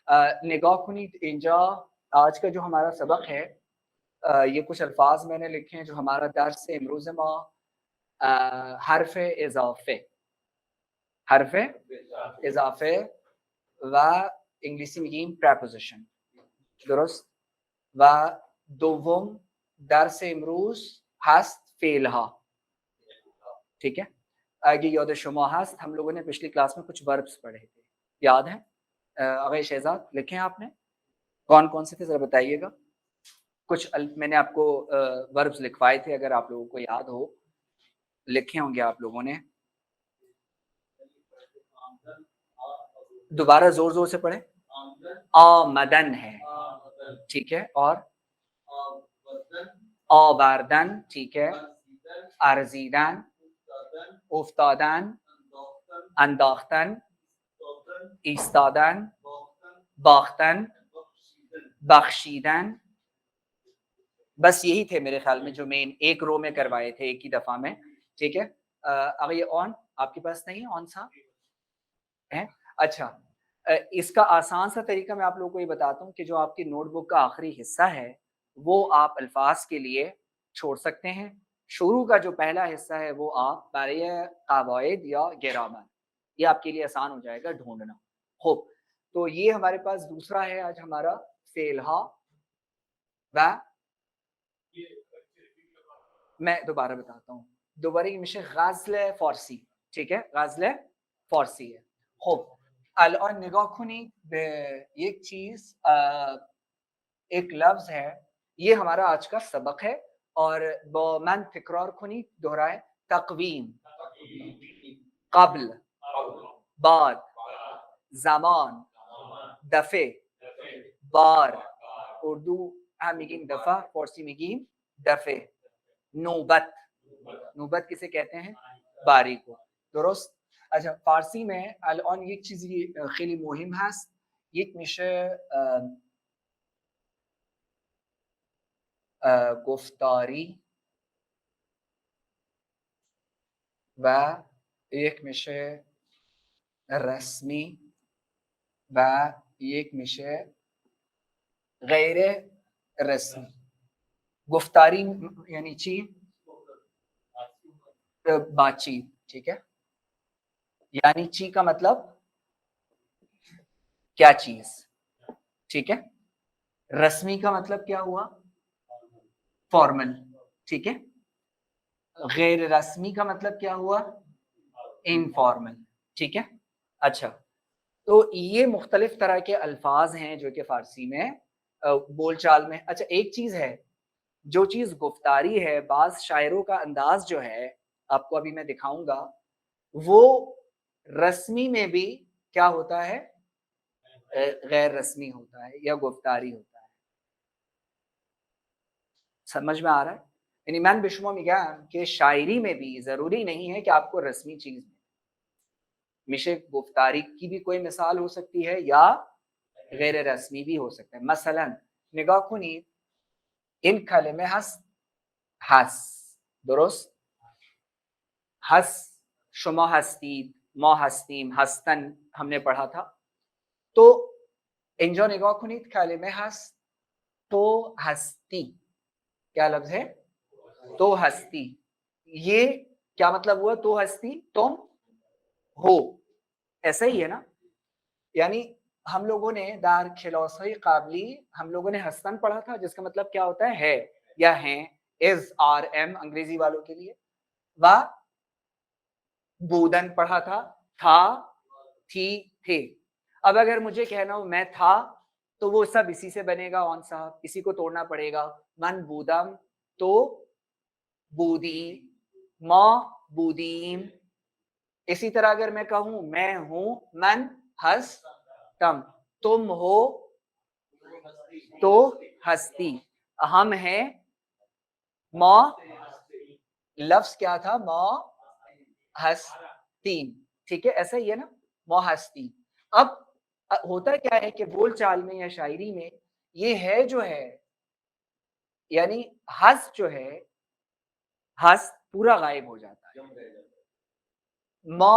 نگاه کنید اینجا آج کا جو ہمارا سبق ہے یہ کچھ الفاظ میں نے لکھے ہیں جو ہمارا درس امروز ما حرف اضافه و انگلیسی میگیم preposition، درست؟ و دوم درس امروز هست فعلها. ٹھیک ہے، اگه یاد شما هست ہم لوگوں نے پچھلی کلاس میں کچھ وربس پڑھے تھے، یاد ہے؟ آقای شہزاد لکھیں آپ نے کون کون سے تھے ذرا بتائیے گا. کچھ میں نے آپ کو وربس لکھوائے تھے، اگر آپ لوگوں کو یاد ہو لکھے ہوں گے آپ لوگوں نے. دوبارہ زور زور سے پڑھیں. آمدن ہے، ٹھیک ہے، اور آوردن، ٹھیک ہے، ارزیدن، افتادن، انداختن، ایستادن، باختن، بخشیدن. بس یہی تھے میرے خیال میں جو مین ایک رو میں کروائے تھے ایک ہی دفعہ میں. ٹھیک ہے، اگر یہ آن آپ کے پاس نہیں ہے، آن سا ہے. اچھا، اس کا آسان سا طریقہ میں آپ لوگوں کو یہ بتاتا ہوں کہ جو آپ کی نوٹ بک کا آخری حصہ ہے وہ آپ الفاظ کے لیے چھوڑ سکتے ہیں. شروع کا جو پہلا حصہ ہے وہ آپ برای قواعد یا گرامر، یہ آپ کے لیے آسان ہو جائے گا ڈھونڈنا. خوب، تو یہ ہمارے پاس دوسرا ہے آج ہمارا فعلھا. و میں دوبارہ بتاتا ہوں، دوباره میشه غزل فارسی. ٹھیک ہے، غزل فارسی ہے. خب الان نگاه کنید به یک چیز، ایک لفظ ہے، یہ ہمارا آج کا سبق ہے اور با من تکرار کنید، دہرائیں. تقویم، قبل، بعد، زمان، دفعه، بار. اردو هم میگیم دفعه، فارسی میگیم دفعه. نوبت، نوبت کسے کہتے ہیں؟ باری کو، درست؟ اچھا، فارسی میں الان یک چیزی خیلی مهم هست، یک میشه گفتاری و یک میشه رسمی و یک میشه غیر رسمی. گفتاری یعنی چی؟ بات چیت، ٹھیک ہے. یعنی چی کا مطلب کیا چیز، ٹھیک ہے. رسمی کا مطلب کیا ہوا؟ فارمل، ٹھیک ہے. غیر رسمی کا مطلب کیا ہوا؟ انفارمل، ٹھیک ہے. اچھا، تو یہ مختلف طرح کے الفاظ ہیں جو کہ فارسی میں بول چال میں. اچھا، ایک چیز ہے جو چیز گفتاری ہے، بعض شاعروں کا انداز جو ہے آپ کو ابھی میں دکھاؤں گا، وہ رسمی میں بھی کیا ہوتا ہے؟ غیر رسمی ہوتا ہے یا گفتاری ہوتا ہے. سمجھ میں آ رہا ہے؟ یعنی من به شما میگم که شاعری میں بھی ضروری نہیں ہے کہ آپ کو رسمی چیز ملے. میشه گفتاری کی بھی کوئی مثال ہو سکتی ہے یا غیر رسمی بھی ہو سکتا ہے. مثلا نگاه کنید این کلمه هست، درست؟ هست، شما هستید، ما هستیم، هستن ہم نے پڑھا تھا. تو اینجا نگاه کنید کلمه هست، تو هستی. کیا لفظ ہے؟ تو ہستی. یہ کیا مطلب ہوا؟ تو ہستی تم ہو، ایسا ہی ہے نا. یعنی ہم لوگوں نے در کلاس‌های قبلی ہم لوگوں نے ہستن پڑھا تھا جس کا مطلب کیا ہوتا ہے یا ہیں، از آر ایم انگریزی والوں کے لیے. و بودن پڑھا تھا، تھی، تھے. اب اگر مجھے کہنا ہو میں تھا تو وہ سب اسی سے بنے گا. آن صاحب اسی کو توڑنا پڑے گا. من بودم تو بودی، ما بودیم. اسی طرح اگر میں کہوں میں ہوں، من ہستم. تم ہو تو ہستی. ہم ہیں، ما لفظ کیا تھا؟ ما ہستیم، ٹھیک ہے. ایسا ہی ہے نا، ما ہستیم. اب ہوتا کیا ہے کہ بول چال میں یا شاعری میں یہ ہے جو ہے، یعنی ہس جو ہے، ہس پورا غائب ہو جاتا ہے. ما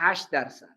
8%,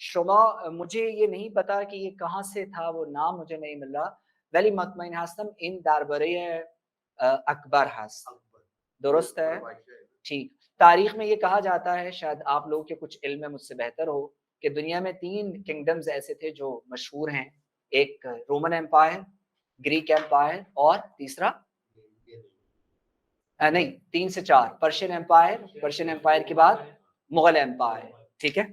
شما مجھے یہ نہیں پتا کہ یہ کہاں سے تھا، وہ نام مجھے نہیں مل رہا، ولی مطمئن هستم این درباره اکبر هست. درست ہے؟ ٹھیک. تاریخ میں یہ کہا جاتا ہے، شاید آپ لوگوں کے کچھ علم میں مجھ سے بہتر ہو، کہ دنیا میں 3 کنگڈمز ایسے تھے جو مشہور ہیں. ایک رومن ایمپائر، گریک ایمپائر، اور تیسرا نہیں 3 سے 4 پرشین ایمپائر، پرشین ایمپائر کے بعد مغل ایمپائر. ٹھیک ہے.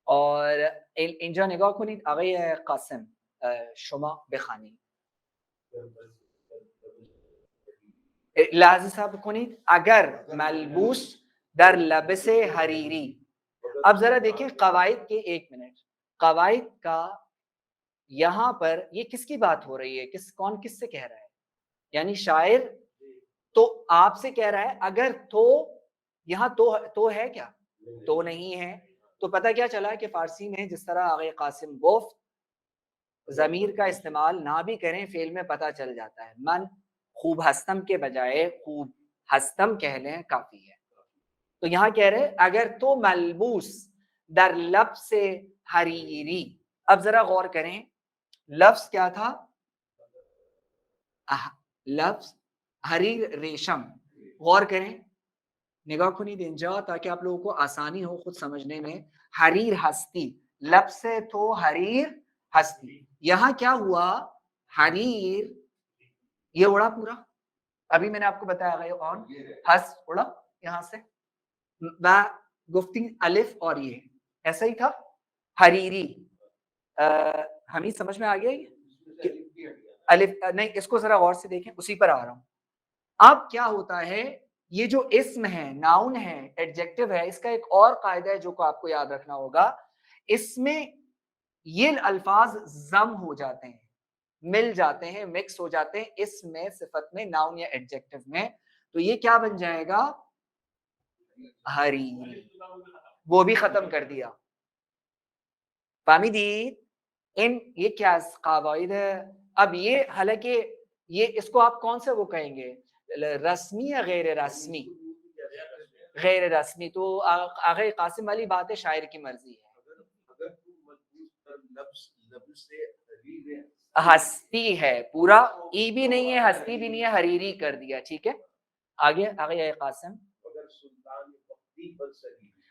اور اینجا نگاه کنید آقای قاسم، شما بخوانید. لحظه صبر کنید. اگر ملبوس در لبس حریری. اب ذرا دیکھیں قواعد کے، 1 منٹ، قواعد کا یہاں پر یہ کس کی بات ہو رہی ہے؟ کون کس سے کہہ رہا ہے؟ یعنی شاعر تو آپ سے کہہ رہا ہے اگر تو، یہاں تو ہے کیا؟ تو نہیں ہے. تو پتہ کیا چلا کہ فارسی میں جس طرح آقای قاسم گفت ضمیر کا استعمال نہ بھی کریں فعل میں پتہ چل جاتا ہے. من خوب ہستم کے بجائے خوب ہستم کہہ لیں کافی ہے. تو یہاں کہہ رہے اگر تو ملبوس در لب سے حریری. اب ذرا غور کریں، لفظ کیا تھا؟ لفظ حریر ریشم. غور کریں، نگاہ کنید اینجا تاکہ آپ لوگوں کو آسانی ہو خود سمجھنے میں. حریر ہستی، لب سے تو حریر ہستی. یہاں کیا ہوا؟ حریر یہ اڑا پورا. ابھی میں نے آپ کو بتایا گیا کون ہس اڑا یہاں سے، گفتی الف اور یہ ایسا ہی تھا. حریری حمید سمجھ میں آ گیا؟ الف نہیں، اس کو ذرا غور سے دیکھیں، اسی پر آ رہا ہوں. اب کیا ہوتا ہے، یہ جو اسم ہے، ناؤن ہے، ایڈجیکٹو ہے، اس کا ایک اور قاعدہ ہے جو کو آپ کو یاد رکھنا ہوگا. اس میں یہ الفاظ ضم ہو جاتے ہیں، مل جاتے ہیں، مکس ہو جاتے ہیں اسم میں، صفت میں، ناؤن یا ایڈجیکٹو میں. تو یہ کیا بن جائے گا؟ حریری. وہ بھی ختم کر دیا. فہمیدید؟ یہ کیا قواعد ہے. اب یہ حالانکہ یہ اس کو آپ کون سے وہ کہیں گے، رسمی یا غیر رسمی؟ غیر رسمی. تو آقا قاسم والی بات ہے، شاعر کی مرضی ہے. ہستی ہے پورا، ای بھی نہیں ہے، ہستی بھی نہیں ہے، حریری کر دیا. ٹھیک ہے. آگے آقا قاسم.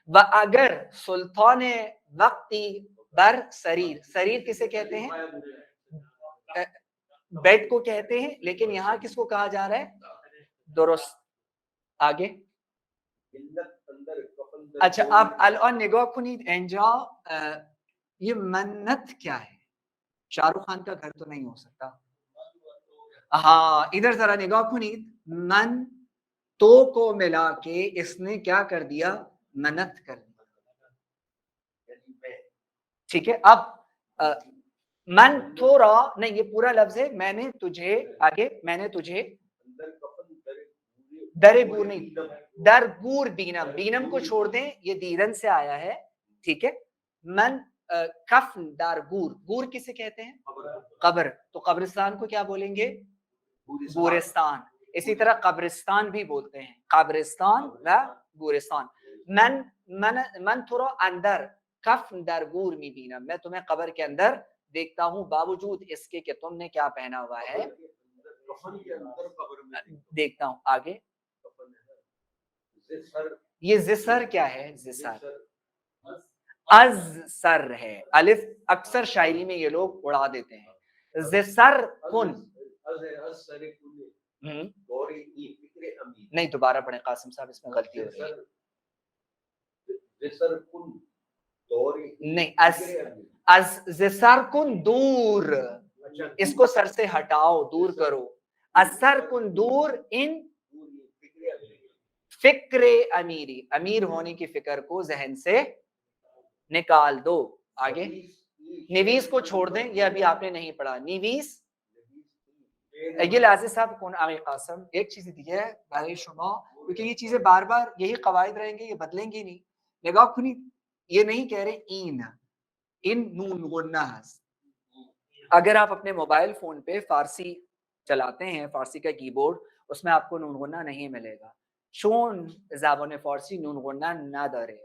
و اگر سلطان وقتی بر سریر. سریر کسے کہتے ہیں؟ بیڈ کو کہتے ہیں، لیکن یہاں کس کو کہا جا رہا ہے؟ درست. آگے. اچھا اب الان نگاہ کنید اینجا، یہ منت کیا ہے؟ شاہ رخ خان کا گھر تو نہیں ہو سکتا. ہاں ادھر ذرا نگاہ کنید. من تو کو ملا کے اس نے کیا کر دیا؟ منت کر دیا. ٹھیک ہے. اب من تھوڑا نہیں، یہ پورا لفظ ہے میں نے تجھے. آگے میں نے تجھے در گور نہیں، در گور بینم. بینم کو چھوڑ دیں، یہ دیدن سے آیا ہے. ٹھیک ہے. من کفن در گور. گور کسے کہتے ہیں؟ قبر. تو قبرستان کو کیا بولیں گے؟ گورستان. اسی طرح قبرستان بھی بولتے ہیں، قبرستان و گورستان. من تھوڑا اندر کفن در گور می بینم. میں تمہیں قبر کے اندر دیکھتا ہوں باوجود اس کے کہ تم نے کیا پہنا ہوا ہے، دیکھتا ہوں. آگے. یہ زسر کیا ہے؟ زسر از سر ہے. الف اکثر شاعری میں یہ لوگ اڑا دیتے ہیں. زسر کن. نہیں دوبارہ پڑھیں قاسم صاحب، اس میں غلطی ہو رہی ہے. نہیں، از زسر کن دور. اس کو سر سے ہٹاؤ، دور کرو. از سر کن دور ان فکر امیری. امیر ہونے کی فکر کو ذہن سے نکال دو. آگے. نویس کو چھوڑ دیں، یہ ابھی آپ نے نہیں پڑھا. نویس اگل عزیز صاحب کون آقای قاسم ایک چیز دیگه برای شما کیونکہ یہ چیزیں بار بار یہی قواعد رہیں گے یہ بدلیں گی نہیں نگاہ کنید یہ نہیں کہہ رہے این نون غنہ هست اگر آپ اپنے موبائل فون پہ فارسی چلاتے ہیں فارسی کا کی بورڈ اس میں آپ کو نون غنہ نہیں ملے گا چون زبان فارسی نون غنہ نداره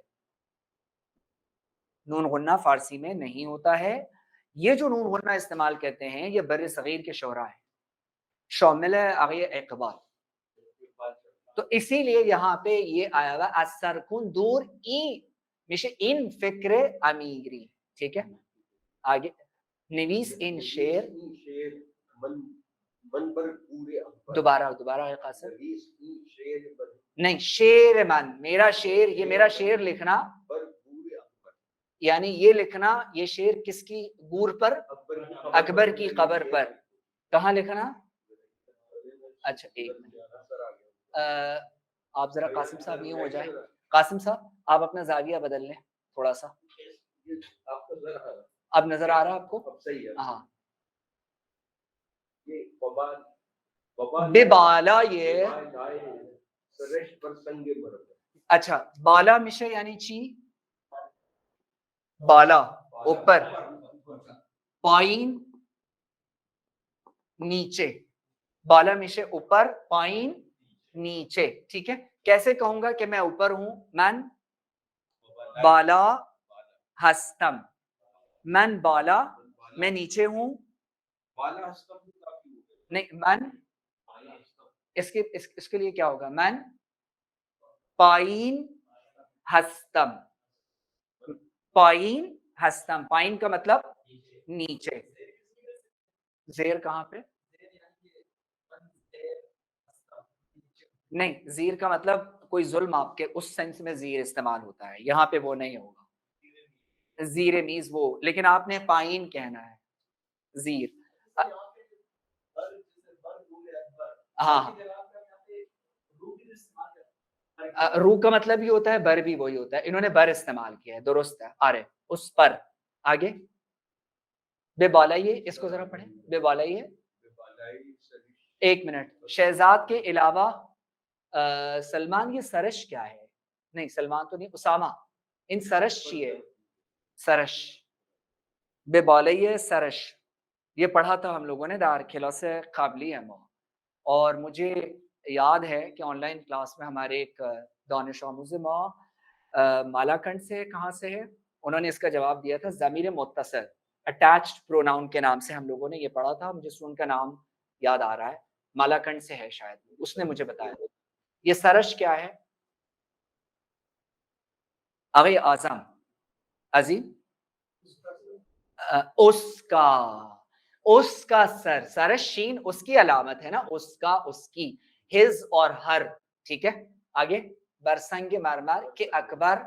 نون غنہ فارسی میں نہیں ہوتا ہے یہ جو نون غنہ استعمال کرتے ہیں یہ بر صغیر کے شعراء ہیں شامل ہے آقای اقبال تو اسی لیے یہاں پہ یہ آیا ہوا اثرکن دور ای میشه این فکر امیری ٹھیک ہے آگے نویس این شعر دوبارہ آقای قاسم نہیں شعر من میرا شعر یہ میرا شعر لکھنا یعنی یہ لکھنا یہ شعر کس کی گور پر اکبر کی قبر پر کہاں لکھنا اچھا ایک منٹ آپ ذرا قاسم صاحب یوں ہو جائیں قاسم صاحب آپ اپنا زاویہ بدل لیں تھوڑا سا اب نظر آ رہا ہے آپ کو ہاں بے بالا یہ اچھا بالا میشه یعنی چی بالا اوپر پایین نیچے بالا میشه اوپر پایین نیچے ٹھیک ہے کیسے کہوں گا کہ میں اوپر ہوں من بالا ہستم من بالا میں نیچے ہوں نہیں من اس کے لیے کیا ہوگا من پائین ہستم پائین ہستم پائین کا مطلب نیچے زیر کہاں پہ نہیں زیر کا مطلب کوئی ظلم آپ کے اس سینس میں زیر استعمال ہوتا ہے یہاں پہ وہ نہیں ہوگا زیر میز وہ لیکن آپ نے پائین کہنا ہے زیر ہاں روح کا مطلب بھی ہوتا ہے بر بھی وہی ہوتا ہے انہوں نے بر استعمال کیا ہے درست ہے آرے اس پر آگے بے بالائیے اس کو ذرا پڑھیں بے بالائیے ایک منٹ شہزاد کے علاوہ سلمان یہ سرش کیا ہے نہیں سلمان تو نہیں اسامہ ان سرش چیئے سرش بے بالائیے سرش یہ پڑھا تھا ہم لوگوں نے دار کلاس قابلی ہے اور مجھے یاد ہے کہ آن لائن کلاس میں ہمارے ایک دانش آموز مالاکنڈ سے کہاں سے ہے انہوں نے اس کا جواب دیا تھا ضمیر متصل اٹیچڈ پروناؤن کے نام سے ہم لوگوں نے یہ پڑھا تھا مجھے ان کا نام یاد آ رہا ہے مالاکنڈ سے ہے شاید اس نے مجھے بتایا یہ سرش کیا ہے آقای اعظم عظیم اس کا سر سرش شین اس کی علامت ہے نا اس کا اس کی ہز اور ہر ٹھیک ہے آگے برسنگ مرمر کہ اکبر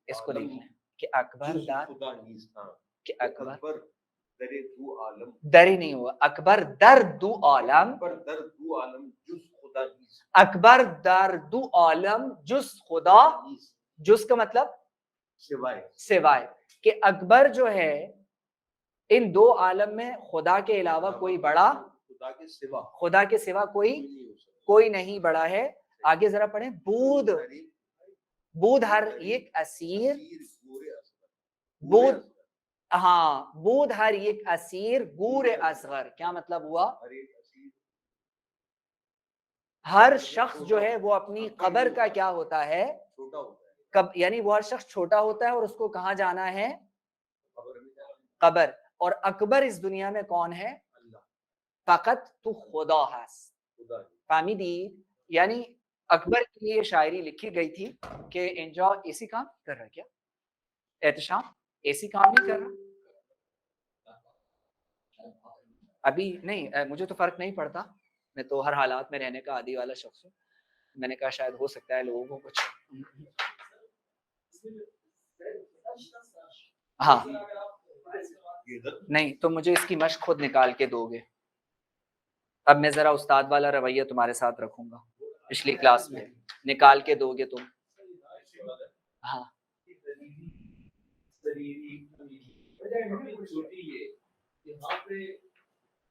اس کو دیکھ لیں کہ اکبر کہ اکبر دری نہیں ہوا اکبر در دو عالم اکبر در دو عالم جز خدا جز کا مطلب سوائے کہ اکبر جو ہے ان دو عالم میں خدا کے علاوہ کوئی بڑا خدا کے سوا کوئی نہیں بڑا ہے آگے ذرا پڑھیں بود ہر ایک اسیر بود ہاں بود ہر ایک اسیر گور اصغر کیا مطلب ہوا ہر شخص جو ہے وہ اپنی قبر کا کیا ہوتا ہے یعنی وہ ہر شخص چھوٹا ہوتا ہے اور اس کو کہاں جانا ہے قبر اور اکبر اس دنیا میں کون ہے فقط تو خدا ہے فامیدی یعنی اکبر کی یہ شاعری لکھی گئی تھی کہ انجا اے سی کام کر رہا کیا احتشام اے سی کام نہیں کر رہا ابھی نہیں مجھے تو فرق نہیں پڑتا میں تو ہر حالات میں رہنے کا عادی والا شخص ہوں میں نے کہا شاید ہو سکتا ہے لوگوں کو کچھ ہاں نہیں تو مجھے اس کی مشق خود نکال کے دو گے اب میں ذرا استاد والا رویہ تمہارے ساتھ رکھوں گا پچھلی کلاس میں نکال کے دو گے تم ہاں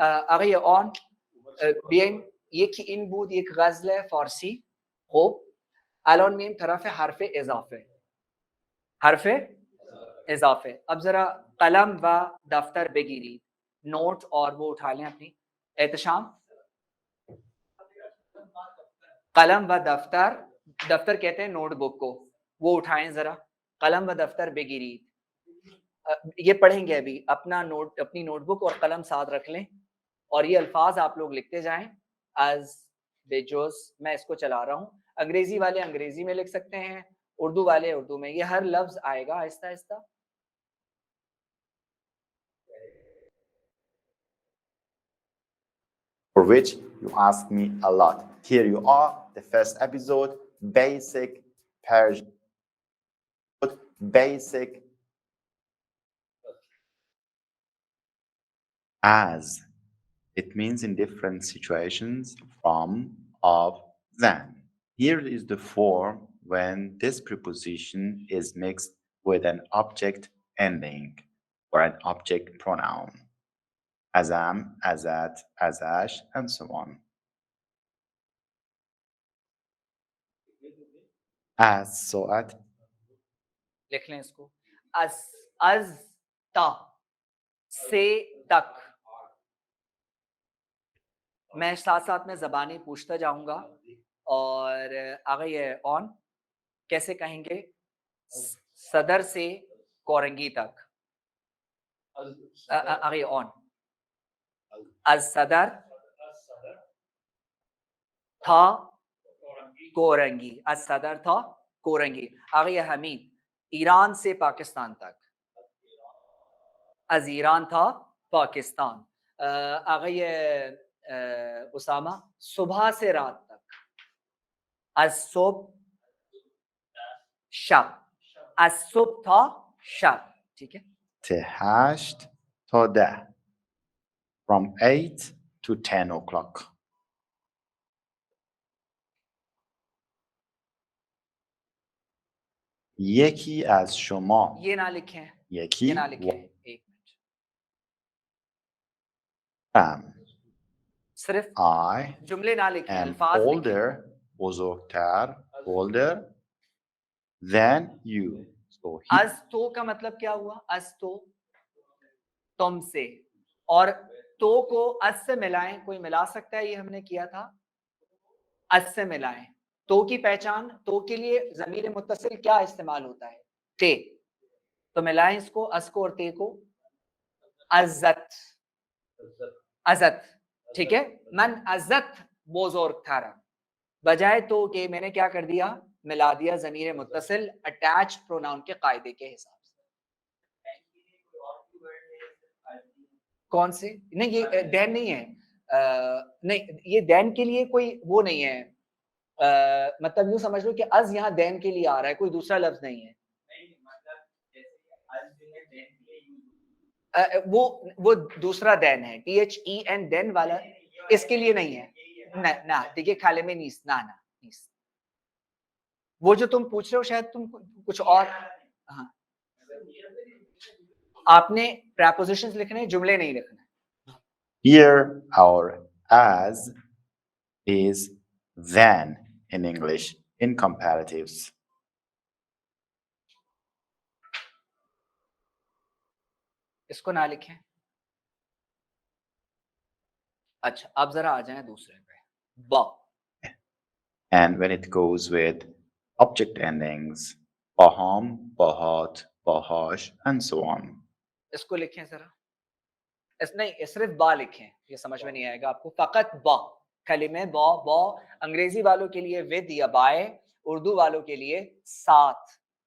آقای آن بیایم یکی این بود، یک غزل فارسی. خب الان میایم طرف حرف اضافه. حرف اضافه. اب ذرا قلم و دفتر بگیرید، نوٹ اور وہ اٹھا لیں اپنی. احتشام قلم و دفتر، دفتر کہتے ہیں نوٹ بک کو، وہ اٹھائیں ذرا. قلم و دفتر بگیرید، یہ پڑھیں گے ابھی. اپنی نوٹ بک اور قلم ساتھ رکھ لیں اور یہ الفاظ آپ لوگ لکھتے جائیں. از بجوز میں اس کو چلا رہا ہوں، انگریزی والے انگریزی میں لکھ سکتے ہیں، اردو والے اردو میں. یہ ہر لفظ آئے گا آہستہ آہستہ. For which you ask me a lot. Here you are, the first episode, basic Persian. Basic as. It means in different situations from, of, than. Here is the form when this preposition is mixed with an object ending or an object pronoun. Azam, azat, azash, and so on. As, soat. لکھ لیں اس کو. از تا سے تک. میں ساتھ ساتھ میں زبانیں پوچھتا جاؤں گا. اور آگے یہ آن کیسے کہیں گے؟ صدر سے کورنگی تک. آگے آن از صدر تھا کورنگی، از صدر تھا کورنگی. آگے یہ حمید ایران سے پاکستان تک، از ایران تھا پاکستان. آگے یہ اسامہ صبح سے رات تک، از صبح شب، از صبح تا شب. ٹھیک ہے. Te-hasht ta deh. From 8 to 10 o'clock. یکی از شما. یہ نہ لکھیں، یکی یہ نہ لکھیں. ایک منٹ، am. صرف I جملے نہ لکھیں، am الفاظ لکھیں. older, بزرگتر, older than you. So he از تو کا مطلب کیا ہوا؟ از تو تم سے، اور تو کو از سے ملائیں. کوئی ملا سکتا ہے؟ یہ ہم نے کیا تھا. از سے ملائیں. تو کی پہچان، تو کے لیے ضمیر متصل کیا استعمال ہوتا ہے؟ تے. تو ملائیں اس کو، از کو اور تے کو. عزت، عزت. ٹھیک ہے. من عزت بزرگتر، بجائے تو کہ میں نے کیا کر دیا؟ ملا دیا ضمیر متصل اٹیچ پروناؤن کے قاعدے کے حساب سے. کون سے؟ نہیں یہ دین نہیں ہے. نہیں یہ دین کے لیے کوئی وہ نہیں ہے. مطلب یوں سمجھ لو کہ از یہاں دین کے لیے آ رہا ہے، کوئی دوسرا لفظ نہیں ہے. وہ دوسرا دین ہے، ٹی ایچ ای این دین والا اس کے لیے نہیں ہے. نہ دیکھیے کھالے میں نیس، نہ نیس. وہ جو تم پوچھ رہے ہو شاید تم کچھ اور. ہاں آپ نے پریپوزیشنز لکھنے، جملے نہیں لکھنے. Here our as is than in English in comparatives. اس کو نہ لکھیں. اچھا اب ذرا آ جائیں دوسرے پہ. با. And when it goes with object endings, baham, bahat, bahash, and so on. اس کو لکھیں ذرا. اس نہیں صرف با لکھیں، یہ سمجھ میں نہیں آئے گا آپ کو. فقط با کلمے با. با انگریزی والوں کے لیے ود یا بائے، اردو والوں کے لیے 7.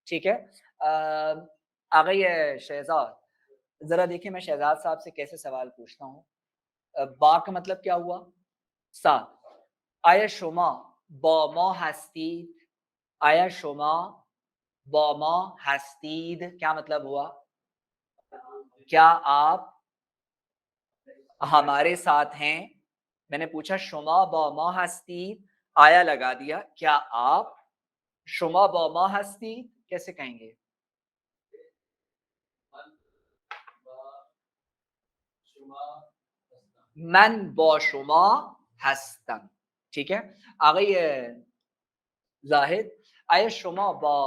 ٹھیک ہے. آگئی شہزاد, ذرا دیکھیں میں شہزاد صاحب سے کیسے سوال پوچھتا ہوں. با کا مطلب کیا ہوا؟ 7. آیا شما با ما هستید؟ آیا شما با ما هستید کیا مطلب ہوا؟ کیا آپ ہمارے ساتھ ہیں؟ میں نے پوچھا شما با ما هستید, آیا لگا دیا, کیا آپ شما با ما هستید کیسے کہیں گے؟ من با شما هستم. ٹھیک ہے. آگئی زاہد, آیا شما با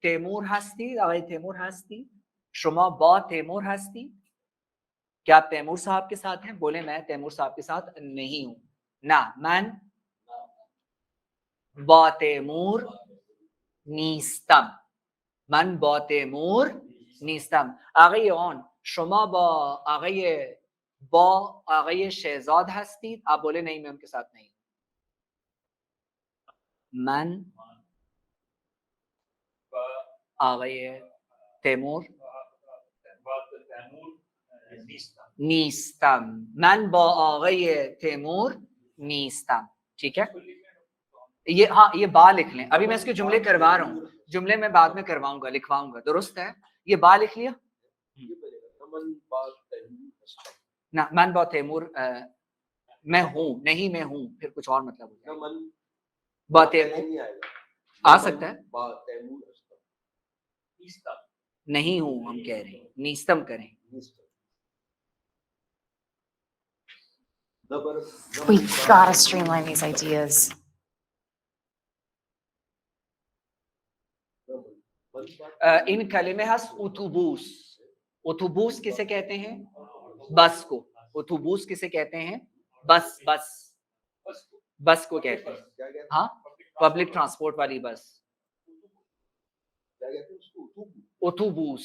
تیمور هستید؟ آقای تیمور هستید؟ شما با تیمور هستید؟ کیا آپ تیمور صاحب کے ساتھ ہیں؟ بولے میں تیمور صاحب کے ساتھ نہیں ہوں. نہ, من با تیمور نیستم. من با تیمور نیستم. آقای اون, شما با آقای شہزاد هستید؟ آپ بولے نہیں میں ان کے ساتھ نہیں. من آقای تیمور نیستم. من با آقای تیمور نیستم. ٹھیک ہے. یہ ہاں یہ با لکھ لیں. ابھی میں اس کے جملے کروا رہا ہوں, جملے میں بعد میں کرواؤں گا, لکھواؤں گا. درست ہے. یہ با لکھ لیا. نہ من با تیمور میں ہوں نہیں, میں ہوں پھر کچھ اور مطلب ہو جائے. با تیمور آ سکتا ہے, نہیں ہوں ہم کہہ رہے ہیں, نیستم کریں. We gotta streamline these ideas. ان کلمے ہست اتوبوس. اتوبوس کسے کہتے ہیں؟ بس کو. اتوبوس کسے کہتے ہیں؟ بس. بس کو کہتے ہیں. ہاں, پبلک ٹرانسپورٹ والی بس. اتوبوس.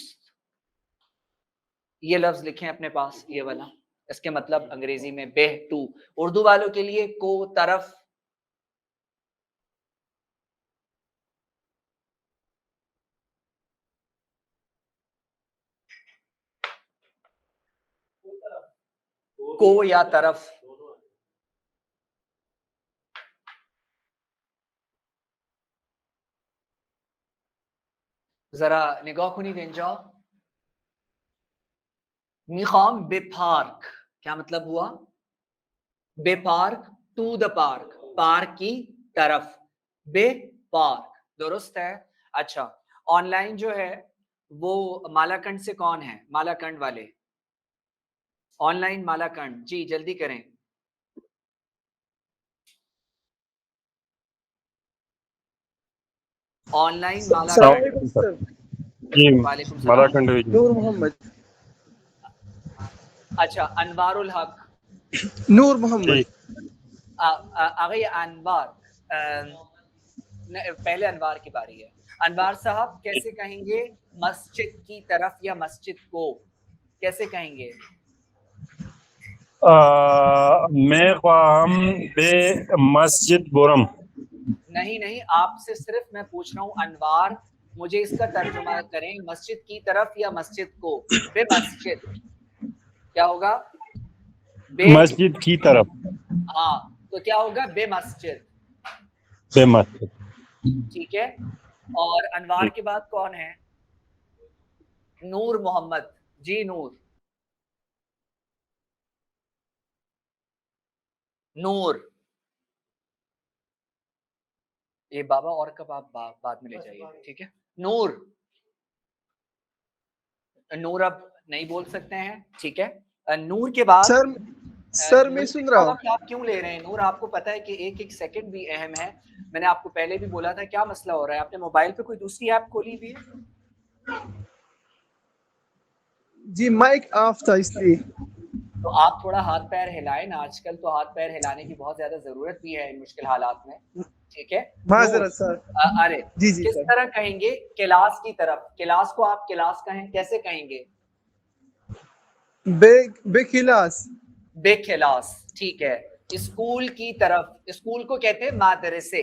یہ لفظ لکھیں اپنے پاس, یہ والا. اس کے مطلب انگریزی میں بہ ٹو. اردو والوں کے لیے کو, طرف. کو یا طرف. ذرا نگاه کنید اینجا. میخوام به پارک. کیا مطلب ہوا؟ By park, to the park, park کی طرف. بے پارک. درست ہے. اچھا, آن لائن جو ہے وہ مالاکنڈ سے کون ہے؟ مالاکنڈ والے آن لائن. مالاکنڈ جی جلدی کریں. On line Malakand. وعلیکم السلام. نور محمد. اچھا, انوار الحق. نور محمد. آگے انوار. پہلے انوار کی باری ہے. انوار صاحب کیسے کہیں گے مسجد کی طرف یا مسجد کو؟ کیسے کہیں گے؟ میں خواہم بے مسجد برم. نہیں, آپ سے صرف میں پوچھ رہا ہوں انوار, مجھے اس کا ترجمہ کریں. مسجد کی طرف یا مسجد کو؟ بے مسجد. کیا ہوگا؟ مسجد کی طرف. ہاں, تو کیا ہوگا؟ بے مسجد. بے مسجد. ٹھیک ہے. اور انوار کے بعد کون ہے؟ نور محمد. جی نور. نور. یہ بابا اور کب آپ بعد میں لے جائیے. ٹھیک ہے. نور. نور اب نہیں بول سکتے ہیں. ٹھیک ہے. نور کے بعد سر میں سن رہا ہوں. آپ کیوں لے رہے ہیں نور؟ آپ کو پتا ہے کہ ایک ایک سیکنڈ بھی اہم ہے. میں نے آپ کو پہلے بھی بولا تھا. کیا مسئلہ ہو رہا ہے؟ آپ نے موبائل پہ کوئی دوسری ایپ کھولی ہوئی ہے؟ جی مائک آف تھا اس لیے. تو آپ تھوڑا ہاتھ پیر ہلائیں نا. آج کل تو ہاتھ پیر ہلانے کی بہت زیادہ ضرورت بھی ہے ان مشکل حالات میں. ٹھیک ہے. معذرت سر. ارے جی کس طرح کہیں گے؟ کلاس کی طرف. کلاس کو آپ کلاس کہیں, کیسے کہیں گے؟ بے کلاس. بے کلاس. ٹھیک ہے. اسکول کی طرف. اسکول کو کہتے ہیں مدرسے.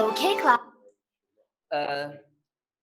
Okay, class.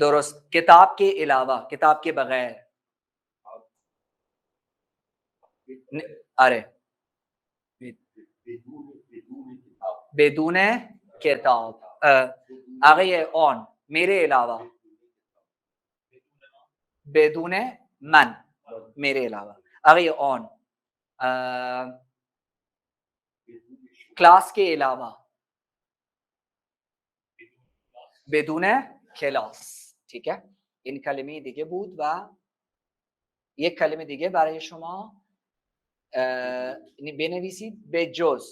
درست. کتاب کے علاوہ, کتاب کے بغیر. ارے بدون کتاب. آگے یہ on, میرے علاوہ. بدون من, میرے علاوہ. آگے یہ on, کلاس کے علاوہ. بدون کلاس. ٹھیک ہے. این کلمه دیگه بود و یک کلمه دیگه برای شما بنویسید بجز.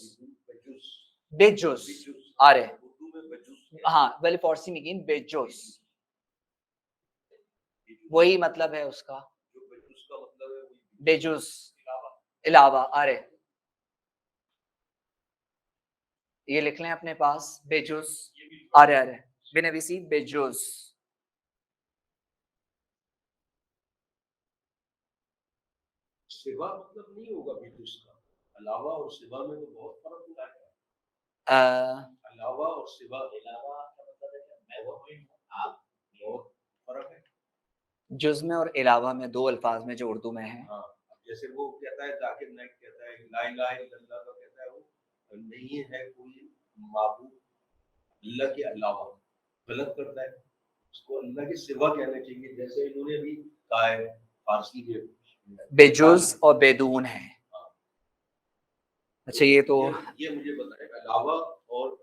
بجز. آره ہاں ولی فارسی میگین بجز. وہی مطلب ہے اس کا, بجز, علاوہ. آرے یہ لکھ لیں اپنے پاس, بجز. آرے آرے بنویسید بجز. سوا مطلب نہیں ہوگا بجز کا, علاوہ اور سوا میں تو بہت فرق ہوتا ہے. علاوہ اور سوا, علاوہ کا مطلب ہے کہ میں وہ ہوں آپ, بہت فرق ہے. جز میں اور علاوہ میں دو الفاظ میں جو اردو میں ہیں. ہاں جیسے وہ کہتا ہے ذاکر نائک کہتا ہے لا الہ الا اللہ کا کہتا ہے, وہ نہیں ہے کوئی معبود اللہ کے علاوہ, غلط کرتا ہے. اس کو اللہ کے سوا کہنا چاہیے, جیسے انہوں نے بھی کہا ہے فارسی کے بجز اور بدون ہے. اچھا یہ تو یہ مجھے بتائے گا علاوہ اور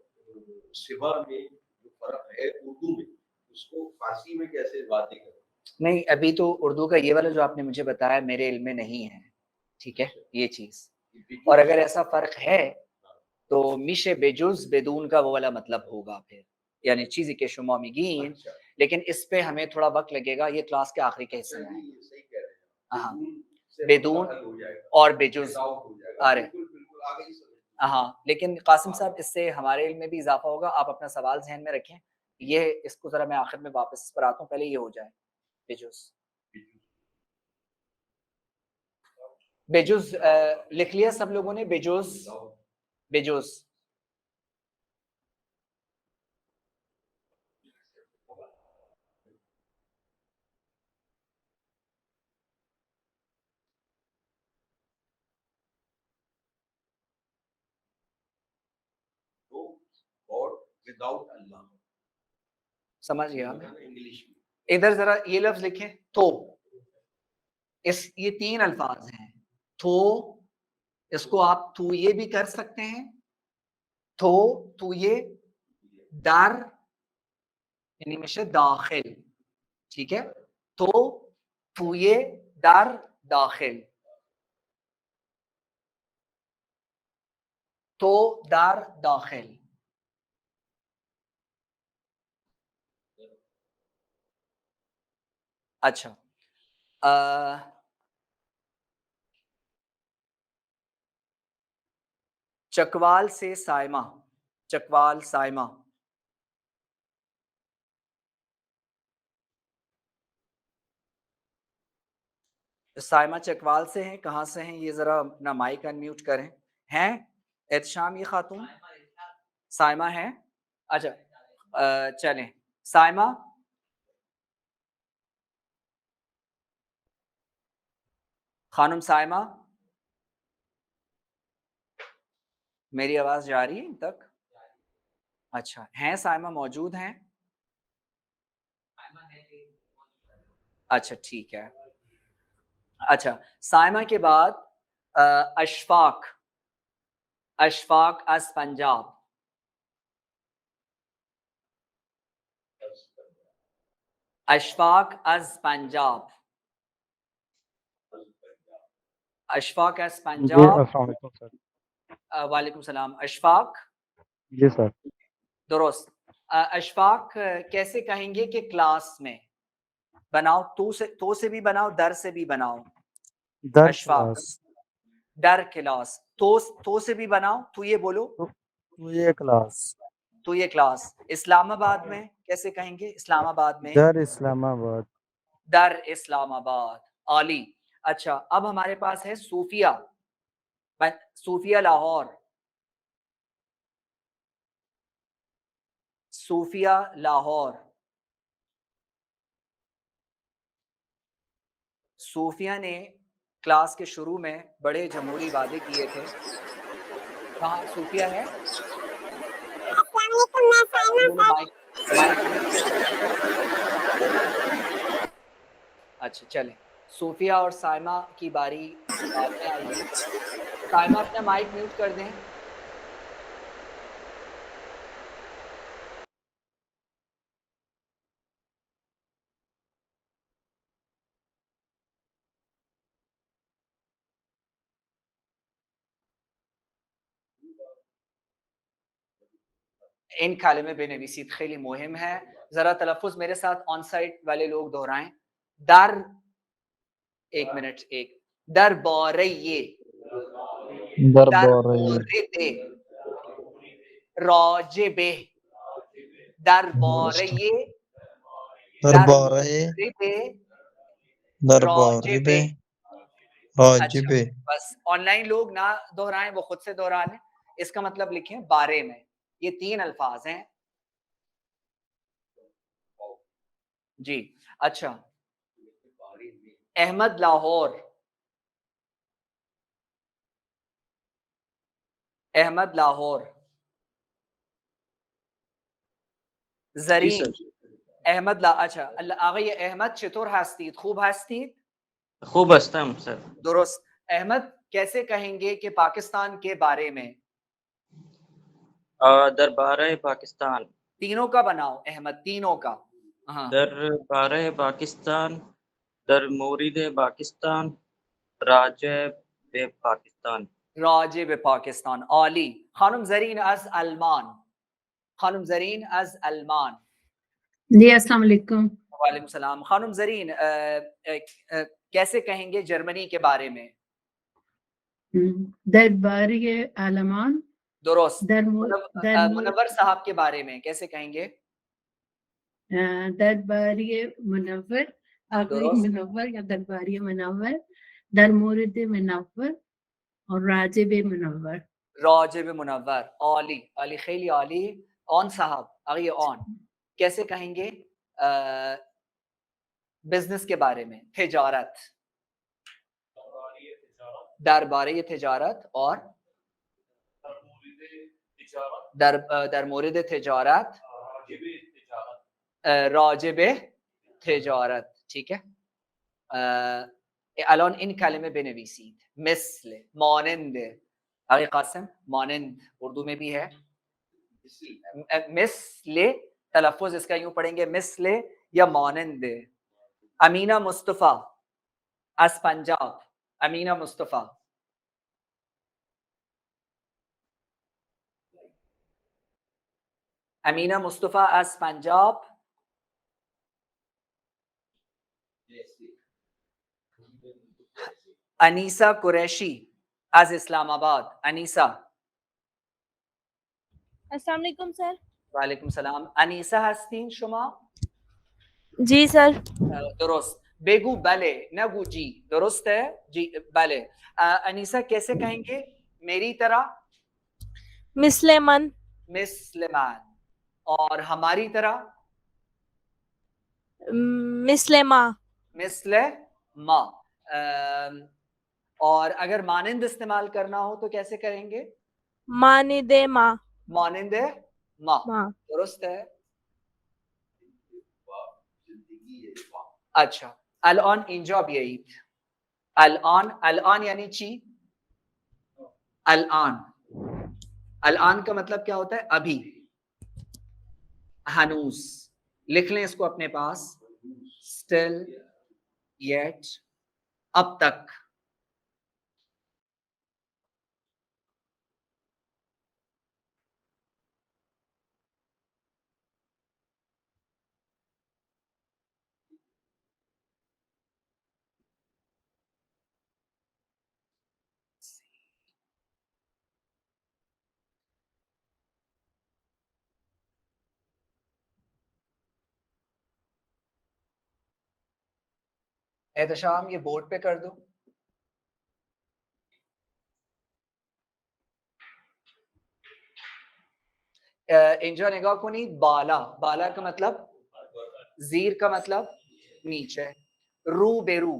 سوا میں جو فرق ہے اردو میں, اس کو فارسی میں کیسے واضح کریں؟ نہیں, ابھی تو اردو کا یہ والا جو آپ نے مجھے بتایا میرے علم میں نہیں ہے. ٹھیک ہے یہ چیز. اور اگر ایسا فرق ہے تو میشه بجز بدون کا وہ والا مطلب ہوگا پھر, یعنی چیزی کے شما میگین. لیکن اس پہ ہمیں تھوڑا وقت لگے گا, یہ کلاس کے آخری کے حصے میں ہے. ہاں بدون اور بجز. آرے ہاں, لیکن قاسم صاحب اس سے ہمارے علم میں بھی اضافہ ہوگا. آپ اپنا سوال ذہن میں رکھیں. یہ اس کو ذرا میں آخر میں واپس اس پر آتا ہوں, پہلے یہ ہو جائے. بجز, بجز لکھ لیا سب لوگوں نے؟ بجز, بجز. وداؤٹ اللہ سمجھ گیا. انگلش میں ادھر ذرا یہ لفظ لکھیں تو. یہ تین الفاظ ہیں. تو اس کو آپ تو یہ بھی کر سکتے ہیں, تو یہ در یعنی میشه داخل. ٹھیک ہے, تو یہ در داخل, تو در داخل. اچھا چکوال سے سائمہ. چکوال سائمہ. سائمہ چکوال سے ہیں. کہاں سے ہیں یہ ذرا اپنا مائک انمیوٹ کریں. ہیں احتشام یہ خاتون سائمہ ہیں؟ اچھا چلیں سائمہ. خانم سائمہ, میری آواز جا رہی ہے ان تک؟ اچھا ہیں سائمہ, موجود ہیں؟ اچھا ٹھیک ہے. اچھا سائمہ کے بعد اشفاق. اشفاق از پنجاب. اشفاق از پنجاب. اشفاق از جی پنجاب. السلام علیکم سر. وعلیکم السلام. اشفاق جی سر. درست. اشفاق کیسے کہیں گے کہ کلاس میں بناؤ؟ تو سے بھی بناؤ, در سے بھی بناؤ. در اشفاق کلاس. Their class. تو سے بھی بناؤ, تو یہ بولو تو یہ کلاس. تو یہ کلاس. اسلام آباد میں کیسے کہیں گے؟ اسلام آباد میں در اسلام آباد. در اسلام آباد. عالی. اچھا اب ہمارے پاس ہے صوفیہ. صوفیہ لاہور. صوفیہ لاہور. صوفیہ نے کلاس کے شروع میں بڑے جمہوری وعدے کیے تھے. کہاں صوفیہ ہے؟ اچھا چلیں, صوفیہ اور سائمہ کی باری بعد میں آئے گی. سائمہ اپنا مائک میوٹ کر دیں. این کلمه بنویسید, خیلی مهم ہے. ذرا تلفظ میرے ساتھ آن سائٹ والے لوگ دہرائیں. در, ایک منٹ, ایک دربارے, دربارے, راجبے, دربارے, دربارے, راجبے. اچھا بس آن لائن لوگ نہ دہرائیں, وہ خود سے دہرا لیں. اس کا مطلب لکھیں بارے میں. یہ 3 الفاظ ہیں جی. اچھا, احمد لاہور, احمد لاہور. زرین, احمد اچھا آقای احمد چطور هستید؟ خوب هستید؟ خوب هستم سر. درست. احمد کیسے کہیں گے کہ پاکستان کے بارے میں؟ دربارہ پاکستان. تینوں کا بناؤ احمد, تینوں کا. ہاں, دربارہ پاکستان, در مورد پاکستان, راجب پاکستان. راجب پاکستان. عالی. خانم زرین از المان, خانم زرین از المان. جی السلام علیکم. وعلیکم السلام. خانم زرین کیسے کہیں گے جرمنی کے بارے میں؟ درباری آلمان. درست. منور صاحب کے بارے میں کیسے کہیں گے؟ درباری منور, آقای منور یا درباری منور, در مورد منور اور راجب منور. راجب منور. عالی عالی, خیلی عالی. آن صاحب, آقای آن کیسے کہیں گے بزنس کے بارے میں؟ تجارت, دربارے تجارت, اور در مورد تجارت, راجب تجارت. ٹھیک ہے. الان این کلمه بنویسید. مثل, مانند. آقای قاسم, مانند اردو میں بھی ہے. مثل تلفظ اس کا یوں پڑھیں گے, مثل یا مانند. امینہ مصطفیٰ از پنجاب, امینہ مصطفیٰ. امینہ مصطفیٰ از پنجاب. انیسہ قریشی از اسلام آباد. انیسہ. السلام علیکم سر. وعلیکم السلام. انیسہ هستین شما؟ جی سر. درست. بگو بله, نگو جی. درست ہے جی, بله. انیسہ کیسے کہیں گے میری طرح؟ مثل من. مثل من. اور ہماری طرح؟ مثل ما. مثل ما. اور اگر مانند استعمال کرنا ہو تو کیسے کریں گے؟ مانند ما. مانند ما. درست ہے. اچھا, الان اینجا بیایید. الان, الان یعنی چی؟ الان. الان کا مطلب کیا ہوتا ہے؟ ابھی, ہنوز. لکھ لیں اس کو اپنے پاس. still, yet, اب تک. احتشام یہ بورڈ پہ کر دو. اینجا نگاہ کنید. بالا, بالا کا مطلب زیر کا مطلب نیچے. رو بے رو,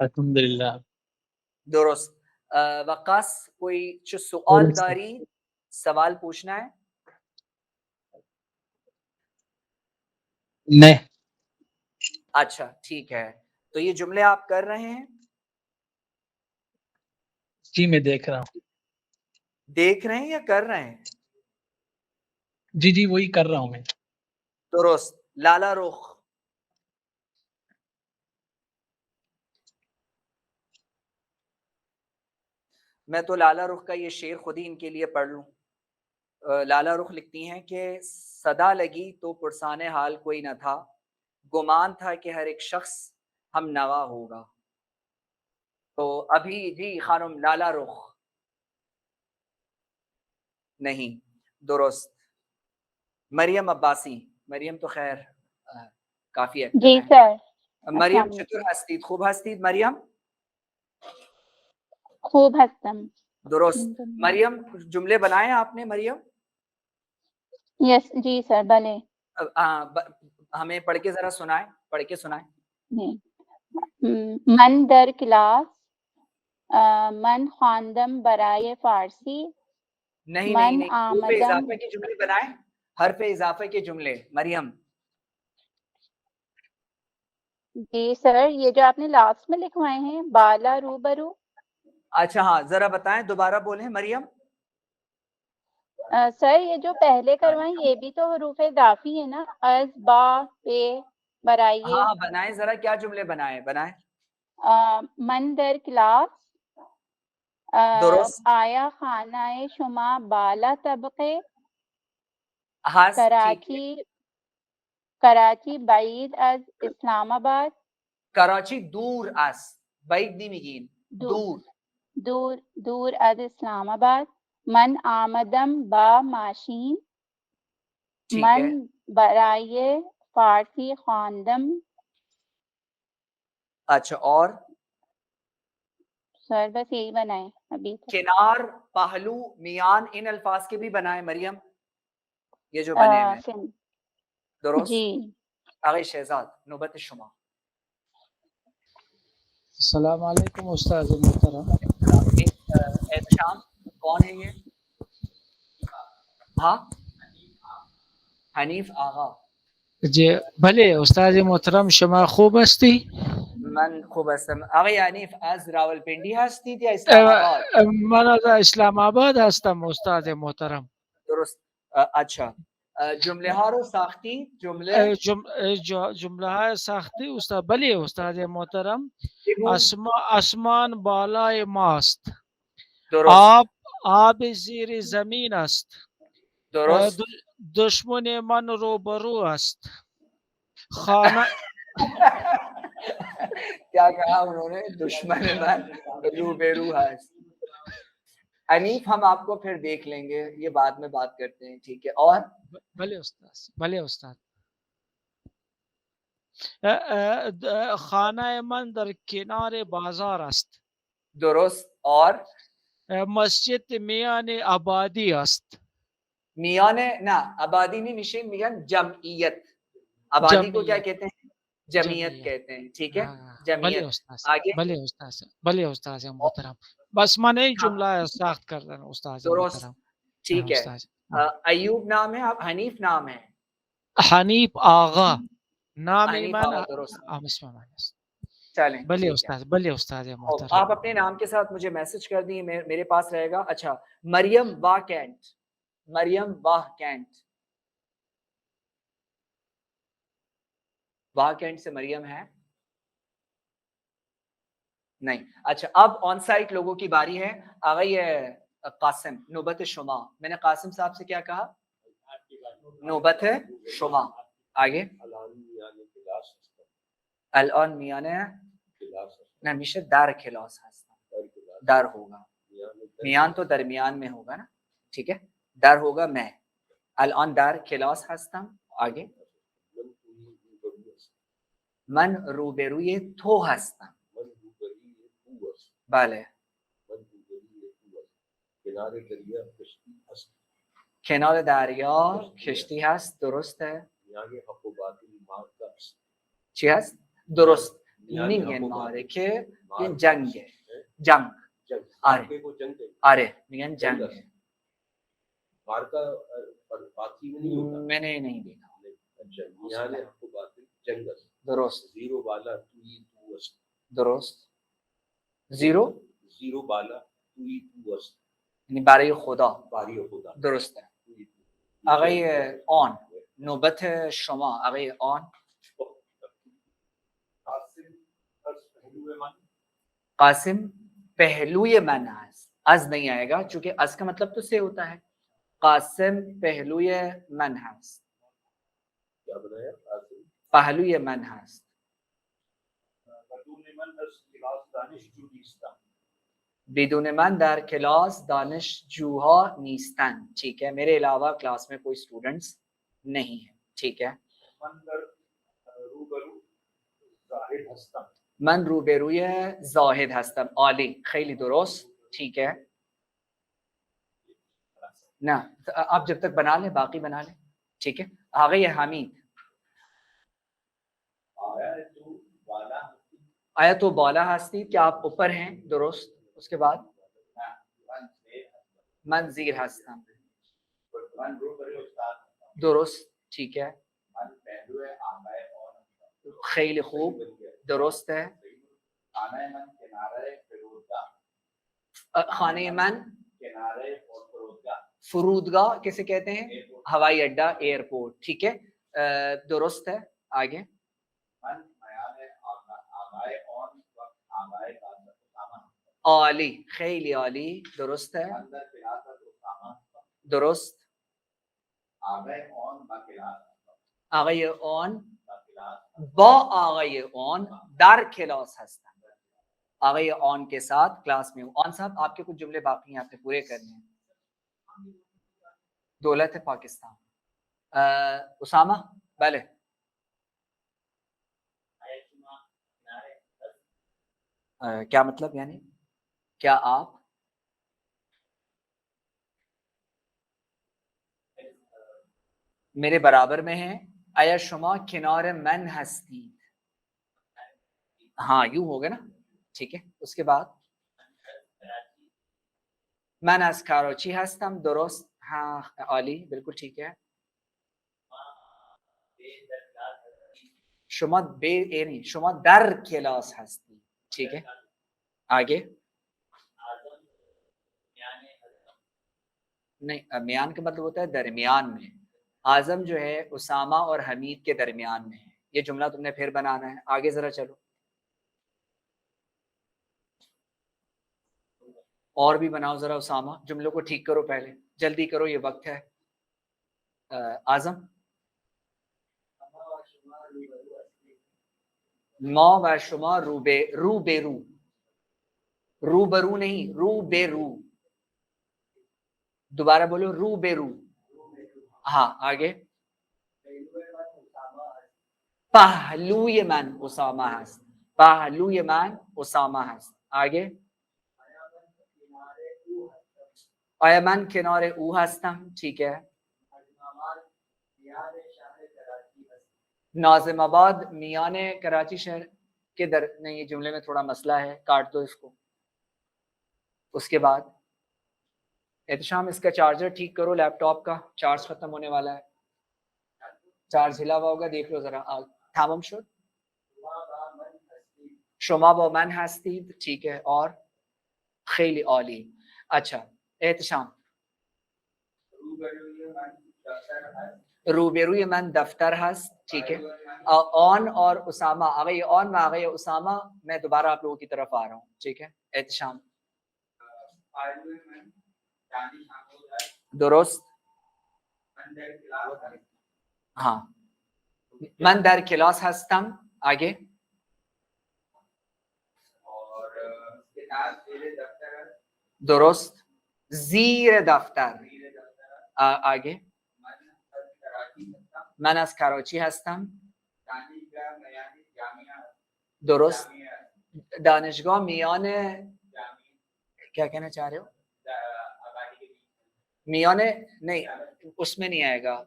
الحمدلله. درست. وقاص کوئی چه سوال داری؟ سوال پوچھنا ہے؟ نہیں. اچھا ٹھیک ہے. تو یہ جملے آپ کر رہے ہیں؟ جی میں دیکھ رہا ہوں. دیکھ رہے ہیں یا کر رہے ہیں؟ جی جی وہی کر رہا ہوں میں. درست. لالا رخ، میں تو لالا رخ کا یہ شعر خود ہی ان کے لیے پڑھ لوں. لالا رخ لکھتی ہیں کہ صدا لگی تو پرسان حال کوئی نہ تھا، گمان تھا کہ ہر ایک شخص ہم نوا ہوگا. تو ابھی جی خانم لالا رخ نہیں. درست. مریم عباسی، مریم تو خیر کافی ایکٹیو جی ہیں. سر. مریم السلام چطور هستید؟ خوب هستید مریم؟ خوب هستم. درست. مریم جملے بنائے آپ نے مریم؟ یس جی سر بلے. ہمیں پڑھ کے ذرا سنائیں، پڑھ کے سنائیں. من در کلاس، من خواندم برائے فارسی. نہیں من نہیں نہیں، حرف آمدم. اضافے کے جملے بنائیں، حرف اضافے کے جملے. مریم جی سر یہ جو آپ نے لاسٹ میں لکھوائے ہیں بالا روبرو. اچھا ہاں ذرا بتائیں، دوبارہ بولیں مریم. سر یہ جو پہلے کروائیں یہ بھی تو حروف اضافی ہے نا، از با پہ برائے. ہاں بنائیں ذرا، کیا جملے بنائیں بنائیں. من در کلاس، درست. آیا خانہ شما بالا طبقے. ہاں ٹھیک ہے. کراچی، کراچی بعید از اسلام آباد. کراچی دور است، بعید نمیگین، دور. دور، دور از اسلام آباد. من آمدم با ماشین. ٹھیک ہے. من برائے فارسی خواندم. اچھا اور سر بس یہی بنائے ابھی تک. کنار، پہلو، میان، ان الفاظ کے بھی بنائیں مریم، یہ جو بنے ہیں. درست. جی آقای شہزاد نوبت شما. السلام علیکم استاد محترم. احتشام کون ہے یہ؟ ہاں حنیف آغا. جی بله استاد محترم شما خوب هستی؟ من خوب هستم. آقای حنیف از راولپنڈی هستید یا اسلام آباد؟ من از اسلام آباد هستم استاد محترم. درست. اچھا جمله ها رو ساختی؟ جمله جمله های سختی استاد. بله استاد محترم. بگو. آسمان بالای ماست. درست. آب زیر زمین است. درست. دشمن من روبرو است. خانه کیا کہا انہوں نے؟ دشمن من روبرو ہے. انیف ہم آپ کو پھر دیکھ لیں گے، یہ بعد میں بات کرتے ہیں ٹھیک ہے. اور بله استاد. بله استاد. خانه من در کنار بازار است. درست. اور مسجد میان آبادی است. میان نه آبادی نہیں میشه، میگن جمعیت. آبادی کو کیا کہتے ہیں؟ جمعیت کہتے ہیں. ٹھیک ہے جمعیت. آگے. بله استاد. بله استاد محترم. بس من ایک جمله ساخت کردن استاد درست. محترم. ٹھیک ہے. ایوب نام ہے، آپ حنیف نام ہے. حنیف آغا نام حنیف من. آقا. درست. اسم من است. چلیں بله ٹھیک ہے. استاد. بله استاد محترم. آپ اپنے نام کے ساتھ مجھے میسج کر دیں، میرے پاس رہے گا. اچھا مریم واہ کینٹ، مریم واہ کینٹ، واہ کینٹ سے مریم ہے. نہیں. اچھا اب آن سائٹ لوگوں کی باری ہے. آگئی قاسم نوبت شما. میں نے قاسم صاحب سے کیا کہا؟ نوبت شما. آگے الان میانه نه میشه در کلاس هستم. در ہوگا. میان تو درمیان میں ہوگا نا. ٹھیک ہے در ہوگا میں. الان در کلاس هستم. آگے من روبروی تو هستم. بله کنار دریا کشتی هست. درسته. چی هست؟ درست. میگن معرکه یه جنگه. جنگ. آره میگن جنگه. میں نے نہیں دیکھا. درست. درست. زیرو یعنی برای خدا. درسته. آقای آن نوبت شما. آقای آن. قاسم پہلوی من هست. از نہیں آئے گا چونکہ از کا مطلب تو سے ہوتا ہے. قاسم پہلوی من هست. پہلوی من هست. بدون من در کلاس دانشجوها نیستن. ٹھیک ہے میرے علاوہ کلاس میں کوئی اسٹوڈنٹس نہیں ہے. ٹھیک ہے. من روبروی زاهد هستم. عالی خیلی درست. ٹھیک ہے. نه آپ جب تک بنا لیں باقی بنا لیں. ٹھیک ہے. آقای حمید آیا تو بالا هستید کہ آپ اوپر ہیں. درست. اس کے بعد من زیر هستم. درست. ٹھیک ہے. خیلی خوب. درست ہے. خانه من فرودگاه کیسے کہتے ہیں؟ ہوائی اڈا ایئرپورٹ. ٹھیک ہے درست ہے. آگے عالی خیلی عالی. درست ہے. درست. آقای آن با آقای آن در کلاس هستن. آقای آن کے ساتھ کلاس میں ہوں. آن صاحب آپ کے کچھ جملے باقی ہیں آپ نے پورے کرنے ہیں. دولت پاکستان. اسامہ بلے کیا مطلب یعنی کیا آپ میرے برابر میں ہیں؟ آیا شما کنار من هستید. ہاں یوں ہوگا نا. ٹھیک ہے. اس کے بعد من از کراچی هستم. درست. ہاں عالی بالکل ٹھیک ہے. شما یعنی شما در کلاس هستید. ٹھیک ہے. آگے نہیں میان کا مطلب ہوتا ہے درمیان میں. اعظم جو ہے اسامہ اور حمید کے درمیان میں ہے. یہ جملہ تم نے پھر بنانا ہے. آگے ذرا چلو اور بھی بناؤ ذرا. اسامہ جملوں کو ٹھیک کرو پہلے. جلدی کرو یہ وقت ہے. اعظم ما و شما روبرو. روبرو نہیں روبرو. دوبارہ بولو روبرو. ہاں آگے پهلوی من اسامه هست. پهلوی من اسامه هست. آگے آیا من کنار او هستم. ٹھیک ہے. ناظم آباد میان کراچی شہر کے در نہیں. یہ جملے میں تھوڑا مسئلہ ہے کاٹ دو اس کو. اس کے بعد احتشام اس کا چارجر ٹھیک کرو. لیپ ٹاپ کا چارج ختم ہونے والا ہے. چارج ہلا ہوا ہوگا دیکھ لو ذرا. تمام شد. شما با من هستید. ٹھیک ہے. اور خیلی عالی. اچھا احتشام روبروی من دفتر هست. ٹھیک ہے. آن اور اسامہ آگئے آن میں آگئے اسامہ. میں دوبارہ آپ لوگوں کی طرف آ رہا ہوں. ٹھیک ہے. احتشام درست. ہاں من در کلاس هستم. آگے درست. زیر دفتر. آگے من از کراچی هستم. درست. دانشگاه میان کیا کہنا چاہ رہے ہو؟ میان نہیں اس میں نہیں آئے گا.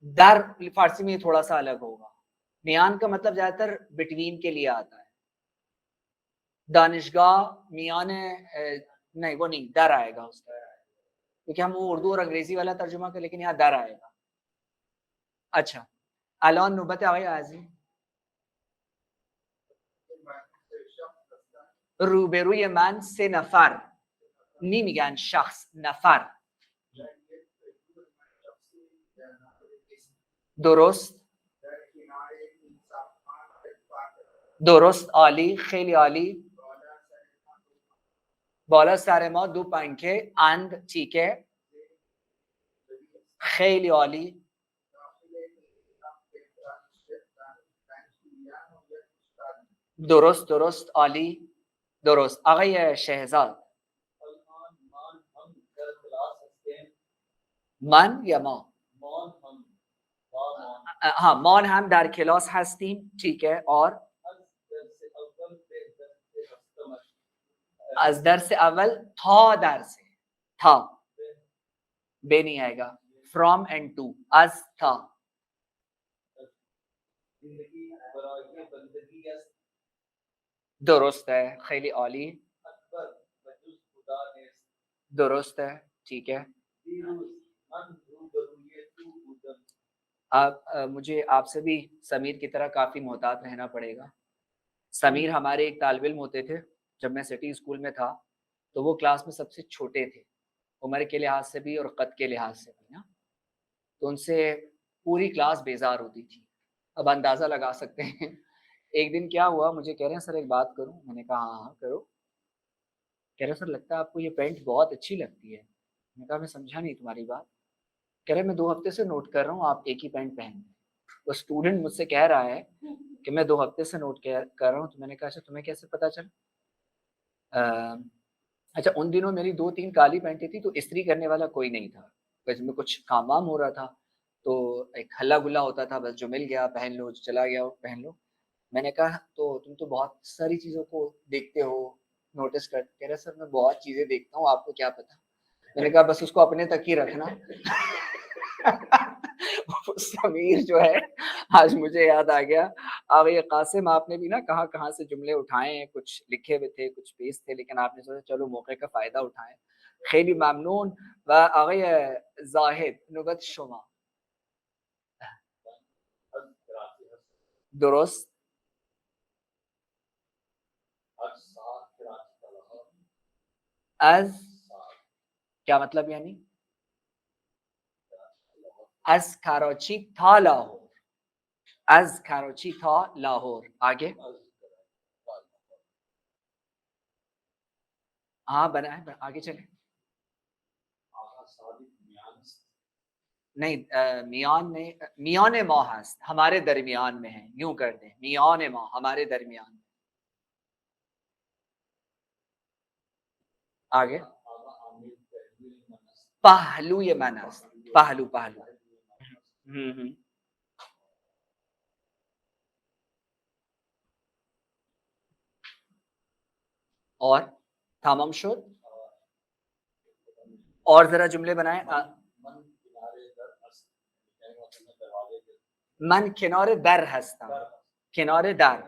در فارسی میں تھوڑا سا الگ ہوگا. میان کا مطلب زیادہ تر بٹوین کے لیے آتا ہے. دانشگاہ میان نہیں وہ نہیں در آئے گا اس کا, کیونکہ ہم وہ اردو اور انگریزی والا ترجمہ کر, لیکن یہاں در آئے گا. اچھا الان نوبت آقای اعظم. روبروی من 3 نفر. نمیگن شخص, نفر. درست. درست. عالی, خیلی عالی. بالا سر ما 2 پنکه اند. ٹھیک ہے. خیلی عالی. درست درست عالی. درست. آقای شهزاد من یا ما؟ ہاں مان ہم در کلاس هستیم. ٹھیک ہے. اور از درس اول تا درس تھا. بے نہیں آئے گا. From end to. از تھا. درست ہے. خیلی عالی. درست ہے. ٹھیک ہے. مجھے آپ سے بھی سمیر کی طرح کافی محتاط رہنا پڑے گا. سمیر ہمارے ایک طالب علم ہوتے تھے جب میں سٹی اسکول میں تھا, تو وہ کلاس میں سب سے چھوٹے تھے, عمر کے لحاظ سے بھی اور قد کے لحاظ سے بھی نا. تو ان سے پوری کلاس بیزار ہوتی تھی. اب اندازہ لگا سکتے ہیں. ایک دن کیا ہوا, مجھے کہہ رہے ہیں سر ایک بات کروں. میں نے کہا ہاں کرو. کہہ رہے سر لگتا ہے آپ کو یہ پینٹ بہت اچھی لگتی ہے. میں نے کہا میں سمجھا نہیں تمہاری بات. کہہ رہے میں 2 ہفتے سے نوٹ کر رہا ہوں آپ ایک ہی پینٹ پہن. وہ اسٹوڈنٹ مجھ سے کہہ رہا ہے کہ میں 2 ہفتے سے نوٹ کر رہا ہوں. تو میں نے کہا اچھا تمہیں کیسے پتا چلا؟ اچھا ان دنوں میری 2-3 کالی پینٹیں تھی, تو استری کرنے والا کوئی نہیں تھا. بس میں کچھ کام وام ہو رہا تھا, تو ایک ہلا گلا ہوتا تھا, بس جو مل گیا پہن لو, جو چلا گیا پہن لو. میں نے کہا تو تم تو بہت ساری چیزوں کو دیکھتے ہو, نوٹس کرتے. کہہ رہے سر میں بہت چیزیں دیکھتا ہوں, آپ کو کیا پتا. میں نے کہا بس اس کو اپنے تک ہی رکھنا. سمیر جو ہے آج مجھے یاد آ گیا. آگے قاسم آپ نے بھی نا کہاں سے جملے اٹھائے ہیں, کچھ لکھے ہوئے تھے کچھ پیش تھے, لیکن آپ نے سوچا چلو موقع کا فائدہ اٹھائیں. خیلی ممنون. و آقای زاہد نوبت شما. درست. از کیا مطلب یعنی؟ از کراچی تا لاہور. از کراچی تا لاہور. آگے ہاں بنائے, آگے چلیں. نہیں میان میں, میان ما ہست, ہمارے درمیان میں ہے. یوں کر دیں میان ما, ہمارے درمیان میں. آگے پہلو یہ من است. پہلو پہلو. اور تمام شد. اور ذرا جملے بنائیں. من کنار در هستم. کنار در.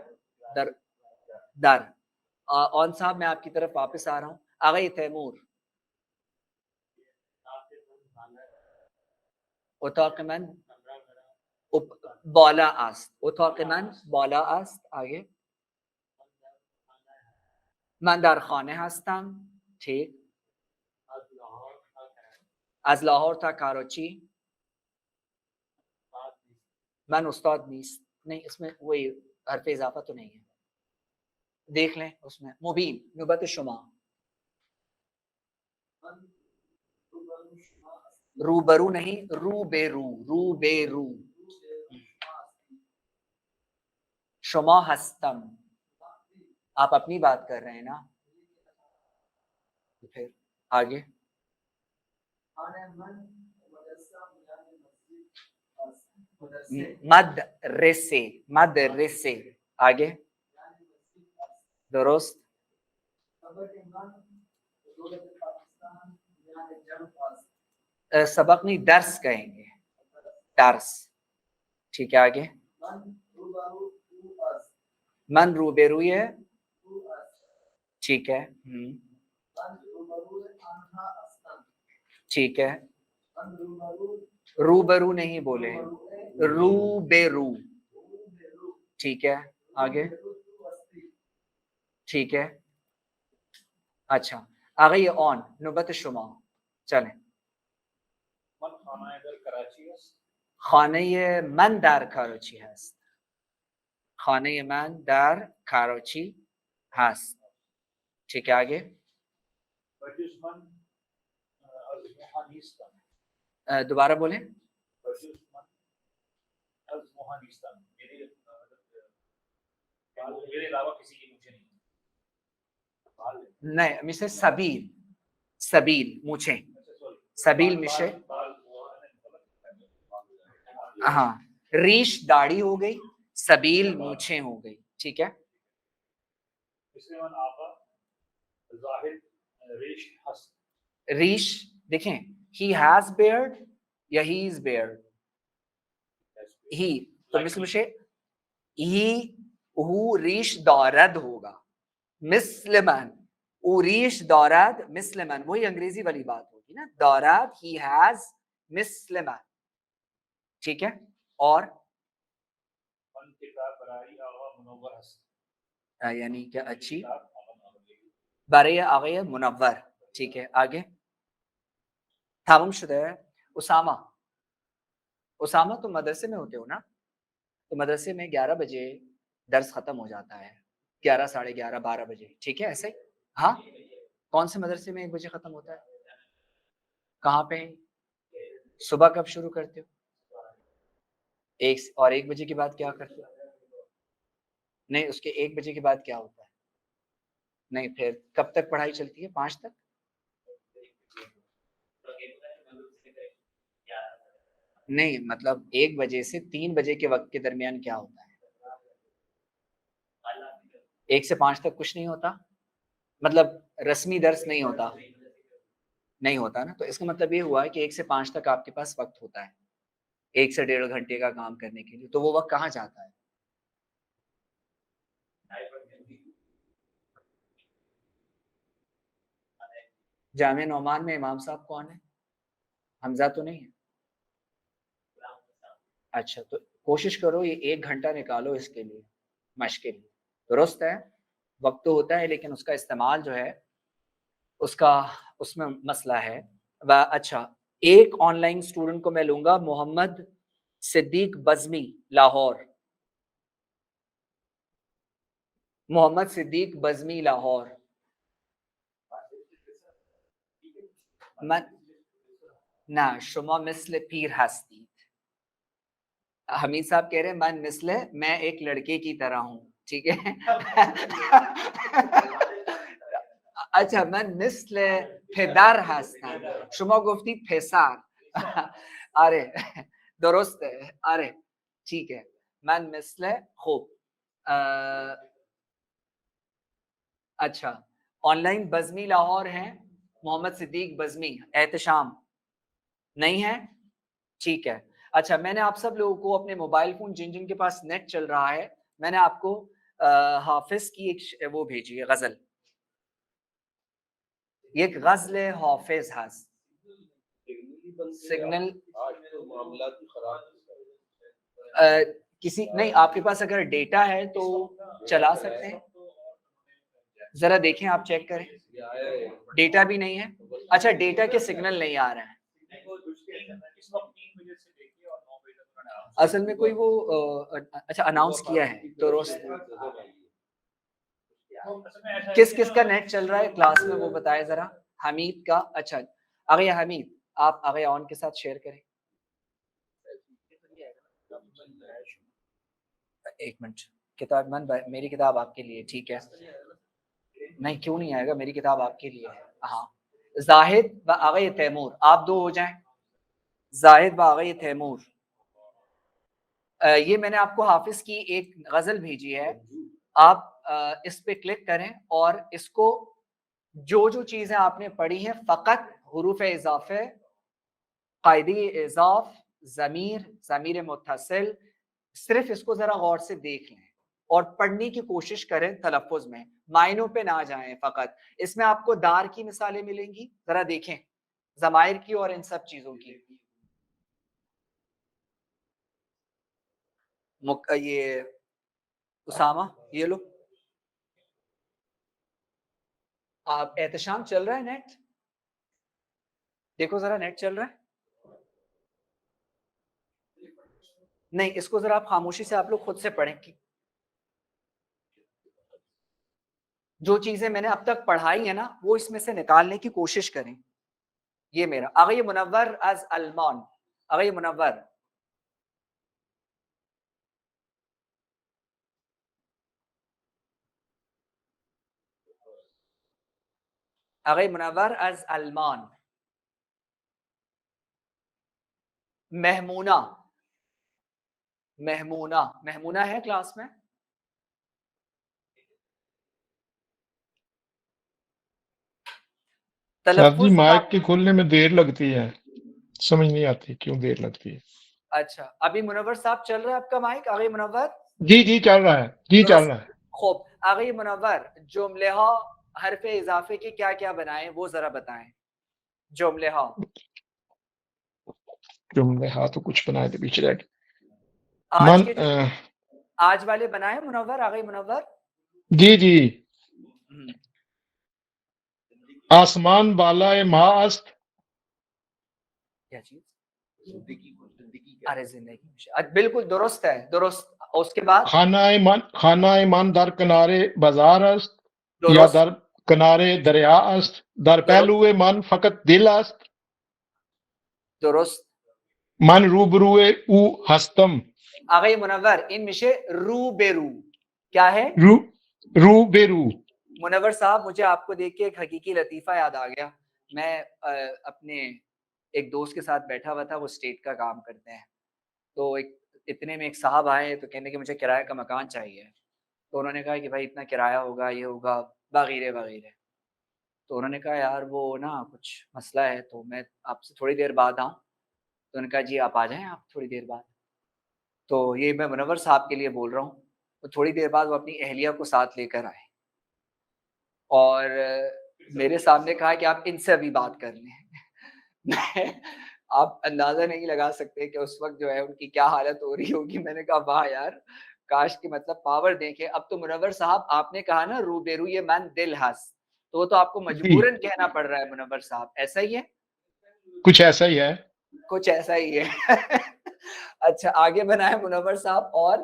آن صاحب میں آپ کی طرف واپس آ رہا ہوں. آقای تیمور. اتاق من بالا است. اتاق من بالا است. آگے من در خانه هستم. ٹھیک. از لاہور تا کراچی. من استاد نیست, نہیں اس میں وہی حرف اضافہ تو نہیں ہے, دیکھ لیں اس میں. مبین, نوبت شما. روبرو نہیں, روبرو, روبرو. شما ہستم, آپ اپنی بات کر رہے ہیں نا, پھر آگے. مدرسے, مدرسے. آگے درست. سبق نہیں, درس کہیں گے, درس. ٹھیک ہے آگے. من روبروی ہے, ٹھیک ہے. ٹھیک ہے, روبرو نہیں بولے, روبرو. ٹھیک ہے آگے. ٹھیک ہے. اچھا آگے یہ آن, نوبت شما. چلیں. خانه من در کراچی هست. خانه من در کراچی هست. ٹھیک ہے آگے. دوبارہ بولیں. نہیں میشه سبیل, سبیل موچیں, سبیل میشه. ہاں ریش داڑھی ہو گئی, سبیل موچیں ہو گئی. ٹھیک ہے. ریش دیکھیں, he has beard یا he is beard. he تو مثل میشه he او ریش دارد ہوگا, مثل من او ریش دارد, مثل من وہی انگریزی والی بات ہوگی نا, دارد he has, مثل من. ٹھیک ہے. اور یعنی کہ اچھی برای آقای منور. ٹھیک ہے آگے. تمام شده. اسامہ, اسامہ تم مدرسے میں ہوتے ہو نا, تو مدرسے میں 11 بجے درس ختم ہو جاتا ہے, 11 ساڑھے 11 12 بجے. ٹھیک ہے ایسے. ہاں کون سے مدرسے میں 1 بجے ختم ہوتا ہے؟ کہاں پہ؟ صبح کب شروع کرتے ہو؟ 1 بجے کے بعد کیا کرتے ہو؟ نہیں اس کے 1 بجے کے بعد کیا ہوتا ہے؟ نہیں پھر کب تک پڑھائی چلتی ہے؟ 5 تک. نہیں مطلب 1 بجے سے 3 بجے کے وقت کے درمیان کیا ہوتا ہے؟ 1 سے 5 تک کچھ نہیں ہوتا, مطلب رسمی درس نہیں ہوتا, نہیں ہوتا نا. تو اس کا مطلب یہ ہوا ہے کہ 1 سے 5 تک آپ کے پاس وقت ہوتا ہے 1 سے 1.5 گھنٹے کا کام کرنے کے لیے. تو وہ وقت کہاں جاتا ہے؟ جامعہ نعمان میں امام صاحب کون ہے؟ حمزہ تو نہیں ہے. اچھا تو کوشش کرو یہ 1 گھنٹہ نکالو اس کے لیے, مشق کے لیے. درست ہے, وقت تو ہوتا ہے لیکن اس کا استعمال جو ہے اس میں مسئلہ ہے. اچھا ایک آن لائن اسٹوڈنٹ کو میں لوں گا, محمد صدیق بزمی لاہور. محمد صدیق بزمی لاہور. نہ شما مثل پیر ہستید. حمید صاحب کہہ رہے ہیں من مثل, میں ایک لڑکے کی طرح ہوں. ٹھیک ہے. اچھا من مثل پدر هستم, شما گفتید پسر. آره درسته, آره ٹھیک ہے. من مثل خوب. اچھا آن لائن بزمی لاہور ہیں, محمد صدیق بزمی. احتشام نہیں ہے, ٹھیک ہے. اچھا میں نے آپ سب لوگوں کو اپنے موبائل فون جن جن کے پاس نیٹ چل رہا ہے, میں نے آپ کو حافظ کی ایک وہ بھیجی ہے غزل. یہ ایک غزل حافظ ہے. سگنل کسی نہیں, آپ کے پاس اگر ڈیٹا ہے تو چلا سکتے ہیں. ذرا دیکھیں آپ چیک کریں. ڈیٹا بھی نہیں ہے. اچھا ڈیٹا کے سگنل نہیں آ رہے ہیں. اصل میں کوئی وہ اچھا اناؤنس کیا ہے درست. کس کس کا نیٹ چل رہا ہے کلاس میں وہ بتائے ذرا. حمید کا. اچھا آگے حمید آپ آگے آن کے ساتھ شیئر کریں. ایک منٹ. کتاب من میری کتاب آپ کے لیے. ٹھیک ہے نہیں کیوں نہیں آئے گا, میری کتاب آپ کے لیے ہے. ہاں زاہد و آگے تیمور آپ دو ہو جائیں. زاہد و آگے تیمور. یہ میں نے آپ کو حافظ کی ایک غزل بھیجی ہے, آپ اس پہ کلک کریں اور اس کو جو جو چیزیں آپ نے پڑھی ہیں فقط حروف اضافے, قاعدے اضاف, ضمیر, ضمیر متصل, صرف اس کو ذرا غور سے دیکھ لیں اور پڑھنے کی کوشش کریں تلفظ میں, معنوں پہ نہ جائیں. فقط اس میں آپ کو دار کی مثالیں ملیں گی, ذرا دیکھیں ضمائر کی اور ان سب چیزوں کی. یہ اسامہ یہ لو, آپ احتشام چل رہا ہے نیٹ, دیکھو ذرا نیٹ چل رہا ہے نہیں, اس کو ذرا آپ خاموشی سے آپ لوگ خود سے پڑھیں. جو چیزیں میں نے اب تک پڑھائی ہیں نا وہ اس میں سے نکالنے کی کوشش کریں. یہ میرا آگے منور از المان. آگے منور آگے منور از المان. محمونہ. محمونہ محمونہ ہے کلاس میں. سر جی تلفظ مائک کے کھولنے میں دیر لگتی ہے, سمجھ نہیں آتی کیوں دیر لگتی ہے. اچھا ابھی منور صاحب چل رہا ہے آپ کا مائک. آگے منور جی جی چل رہا ہے, جی چل رہا ہے. خوب آگے منور جملہ حرف اضافے کے کیا کیا بنائیں وہ ذرا بتائیں. جملہ جملے ہاں تو کچھ بنائے تھے پیچھے رہ آج کے آج والے بنائے منور. آگے منور جی جی. آسمان بالا ماں است. کیا چیز؟ ارے زندگی بالکل درست ہے, درست. اس کے بعد خانہ من در کنارے بازار است یا درست در کنارے دریا است, در پہلو من فقط دل است, درست. من روبروے او ہستم. آگے منور ان میشه رو بے رو کیا ہے؟ رو بے رو. منور صاحب مجھے آپ کو دیکھ کے ایک حقیقی لطیفہ یاد آ گیا. میں اپنے ایک دوست کے ساتھ بیٹھا ہوا تھا, وہ اسٹیٹ کا کام کرتے ہیں, تو اتنے میں ایک صاحب آئے تو کہنے کہ مجھے کرایہ کا مکان چاہیے. تو انہوں نے کہا کہ بھائی اتنا کرایہ ہوگا, یہ ہوگا وغیرہ وغیرہ. تو انہوں نے کہا یار وہ نا کچھ مسئلہ ہے, تو میں آپ سے تھوڑی دیر بعد آؤں. تو انہوں نے کہا جی آپ آ جائیں آپ تھوڑی دیر بعد. تو یہ میں منور صاحب کے لیے بول رہا ہوں. تو تھوڑی دیر بعد وہ اپنی اہلیہ کو ساتھ لے کر آئے اور میرے سامنے کہا کہ آپ ان سے ابھی بات کر لیں. آپ اندازہ نہیں لگا سکتے کہ اس وقت جو ہے ان کی کیا حالت ہو رہی ہوگی. میں نے کہا واہ یار کاش کی مطلب پاور دیکھیں. اب تو منور صاحب آپ نے کہا نا رو بے رو یہ من دل ہس, تو وہ تو آپ کو مجبوراً کہنا پڑ رہا ہے منور صاحب, ایسا ہی ہے؟ کچھ ایسا ہی ہے, کچھ ایسا ہی ہے. اچھا آگے بنائے منور صاحب. اور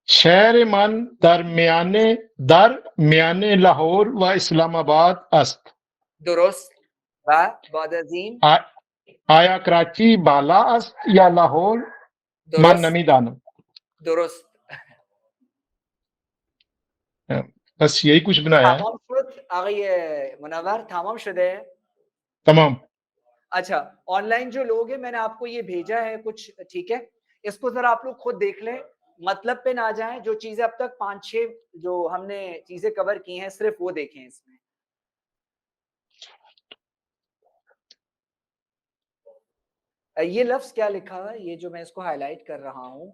شہر من درمیان لاہور و اسلام آباد است. درست. و بعد عظیم آیا کراچی بالا است یا لاہور؟ من نمی دانم. درست. بس یہی کچھ بنایا ہے. تمام شد آقای منور, تمام شده. تمام. اچھا آن لائن جو لوگ ہیں میں نے آپ کو یہ بھیجا ہے کچھ, ٹھیک ہے, اس کو ذرا آپ لوگ خود دیکھ لیں, مطلب پہ نہ جائیں. جو چیزیں اب تک 5-6 جو ہم نے چیزیں کور کی ہیں صرف وہ دیکھیں. اس میں یہ لفظ کیا لکھا ہوا ہے, یہ جو میں اس کو ہائی لائٹ کر رہا ہوں,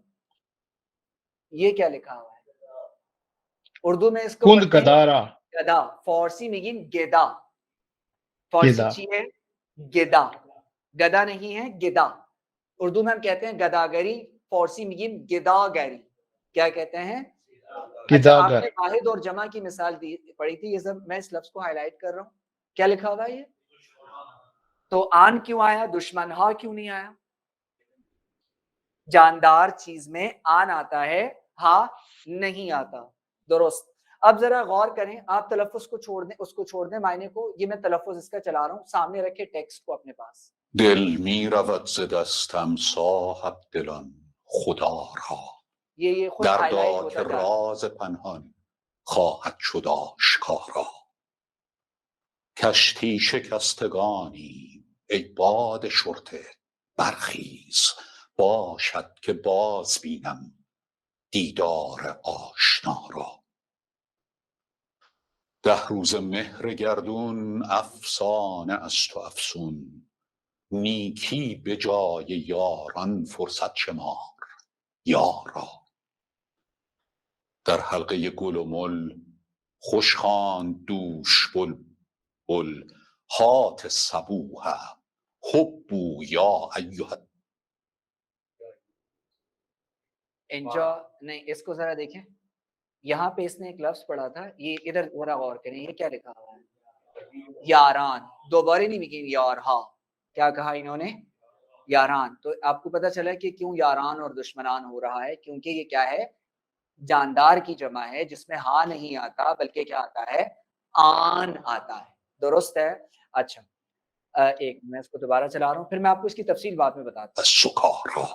یہ کیا لکھا ہوا ہے اردو میں؟ اس کو کند پڑھتے ہیں کدارا. گدا. فارسی میگین گدا. فارسی چی ہے گدا, گدا نہیں ہے گدا. اردو میں ہم کہتے ہیں گداگری, فارسی میگین گداگری. کیا کہتے ہیں؟ اچھا آپ نے واحد اور جمع کی مثال پڑھی تھی, یہ سب میں اس لفظ کو ہائی لائٹ کر رہا ہوں. کیا لکھا ہوا ہے یہ؟ تو آن کیوں آیا, دشمن ہا کیوں نہیں آیا؟ جاندار چیز میں آن آتا ہے، ہاں نہیں آتا. درست. اب ذرا غور کریں، آپ تلفظ کو چھوڑ دیں، اس کو چھوڑ دیں معنی کو. یہ میں تلفظ اس کا چلا رہا ہوں، سامنے رکھے ٹیکسٹ کو اپنے پاس. دل می رود ز دستم صاحب دلان خدا را، یہ خود ہائی لائٹ دردا ہوتا که جا رہا ہے. راز پنهان خواهد شد آشکارا. کشتی شکستگانی ای باد شرطه برخیز، باشد که باز بینم دیدار آشنا را. 10 روز مهر گردون افسانه است و افسون، نیکی به جای یاران فرصت شمار یارا. در حلقه گل و مل خوش خواند دوش بلبل، هات صبوح حبوا یا ایها. اینجا نہیں، اس کو ذرا دیکھیں، یہاں پہ اس نے ایک لفظ پڑھا تھا، یہ ادھر ذرا غور کریں، یہ کیا لکھا ہوا ہے؟ یاران. دوبارہ نہیں لکھی یارہا، کیا کہا انہوں نے؟ یاران. تو آپ کو پتہ چلا کہ کیوں یاران اور دشمنان ہو رہا ہے، کیونکہ یہ کیا ہے؟ جاندار کی جمع ہے جس میں ہاں نہیں آتا بلکہ کیا آتا ہے؟ آن آتا ہے. درست ہے. اچھا ایک میں اس کو دوبارہ چلا رہا ہوں، پھر میں آپ کو اس کی تفصیل بعد میں بتاتا ہوں. السکارا.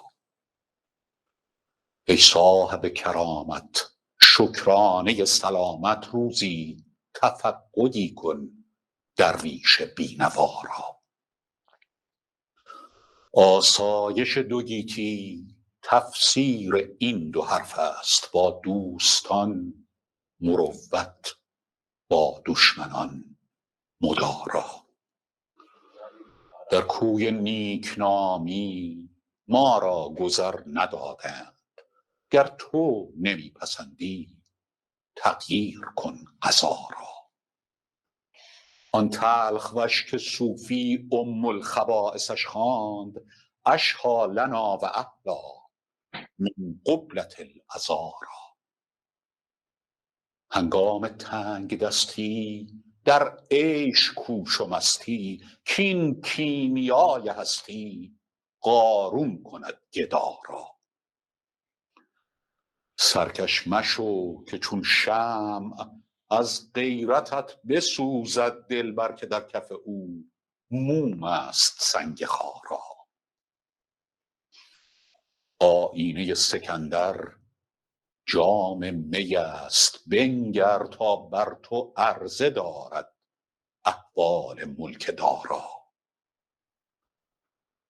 ای صاحب کرامت شکرانه سلامت، روزی تفقدی کن درویش بینوا را. آسایش دو گیتی تفسیر این دو حرف است، با دوستان مروت با دشمنان مدارا. در کوی نیکنامی ما را گذر ندادند، گر تو نمی پسندی تغییر کن قضا را. آن تلخ وش که صوفی الخبائثش خواند، اشهی لنا و احلی من قبلة العذارا. هنگام تنگ دستی در عیش کوش و مستی، کین کیمیای هستی قارون کند گدا را. سرکش مشو که چون شمع از غیرتت بسوزد دلبر، که در کف او موم است سنگ خارا. آیینه سکندر جام می است، بنگر تا بر تو عرضه دارد احوال ملک دارا.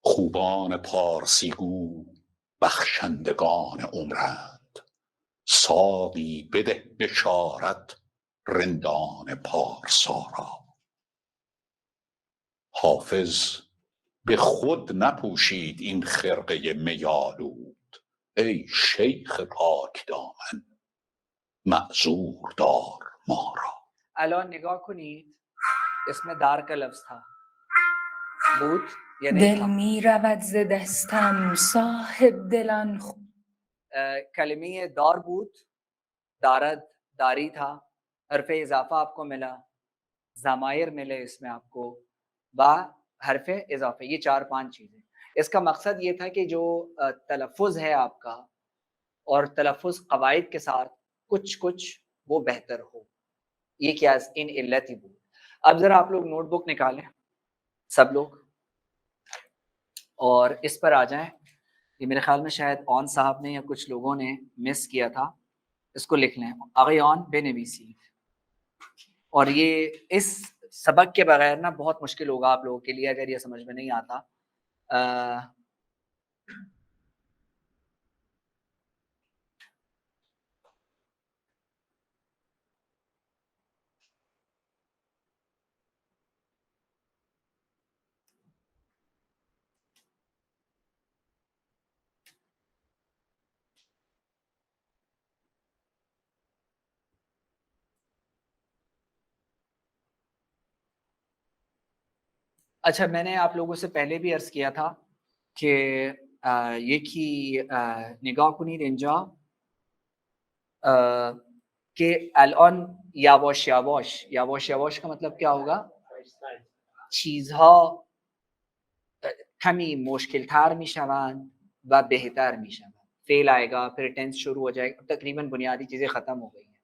خوبان پارسی گو بخشندگان عمرند، ساقی بده بشارت رندان پارسا را. حافظ به خود نپوشید این خرقه میالود، ای شیخ پاک دامن معذور دار ما را. الان نگاه کنید، اس میں دار کا لفظ تھا، بود یا نہیں دل تھا؟ می رود ز دستم صاحب دلان کلمہ دار بود، دارد داری تھا، حرف اضافہ آپ کو ملا، ضمائر ملے اس میں آپ کو، با حرف اضافہ، یہ 4-5 چیزیں. اس کا مقصد یہ تھا کہ جو تلفظ ہے آپ کا اور تلفظ قواعد کے ساتھ کچھ وہ بہتر ہو. یہ کیا ان علت بود. اب ذرا آپ لوگ نوٹ بک نکالیں سب لوگ اور اس پر آ جائیں. یہ میرے خیال میں شاید آن صاحب نے یا کچھ لوگوں نے مس کیا تھا، اس کو لکھ لیں، آگے آن بے نویسی. اور یہ اس سبق کے بغیر نا بہت مشکل ہوگا آپ لوگوں کے لیے اگر یہ سمجھ میں نہیں آتا. اچھا میں نے آپ لوگوں سے پہلے بھی عرض کیا تھا که یکی نگاه کنید اینجا که الان یواش یواش کا مطلب کیا ہوگا؟ چیزها کمی مشکل تر می شوند، و بہتر میشود. فیل آئے گا, پھر ٹینس شروع ہو جائے گا. تقریباً بنیادی چیزیں ختم ہو گئی ہیں.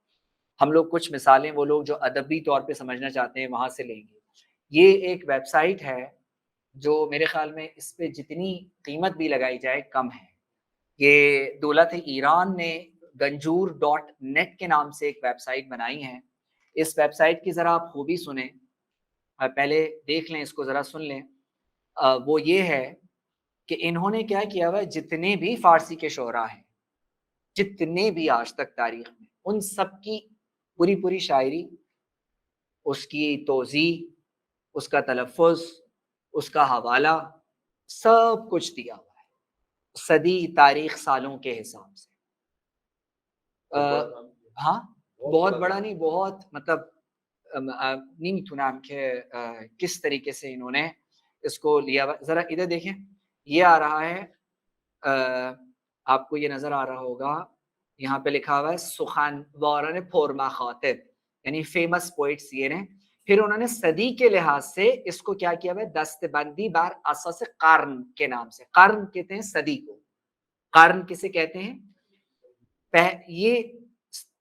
ہم لوگ کچھ مثالیں وہ لوگ جو ادبی طور پہ سمجھنا چاہتے ہیں وہاں سے لیں گے. یہ ایک ویب سائٹ ہے جو میرے خیال میں اس پہ جتنی قیمت بھی لگائی جائے کم ہے. یہ دولت ایران نے ganjoor.net کے نام سے ایک ویب سائٹ بنائی ہے. اس ویب سائٹ کی ذرا آپ خوبی سنیں, پہلے دیکھ لیں, اس کو ذرا سن لیں. وہ یہ ہے کہ انہوں نے کیا کیا ہوا ہے, جتنے بھی فارسی کے شعراء ہیں, جتنے بھی آج تک تاریخ میں, ان سب کی پوری شاعری, اس کی توضیح, اس کا تلفظ, اس کا حوالہ, سب کچھ دیا ہوا ہے صدی تاریخ سالوں کے حساب سے. ہاں بہت بڑا نہیں, بہت مطلب نمیتونم کہ کس طریقے سے انہوں نے اس کو لیا. ذرا ادھر دیکھیں, یہ آ رہا ہے, آپ کو یہ نظر آ رہا ہوگا, یہاں پہ لکھا ہوا ہے سخنواران پرمخاطب, یعنی فیمس پوئٹس یہ ہیں. پھر انہوں نے صدی کے لحاظ سے اس کو کیا کیا ہوا ہے, دست بندی بر اساس قرن کے نام سے. قرن کہتے ہیں صدی کو. قرن کسے کہتے ہیں؟ یہ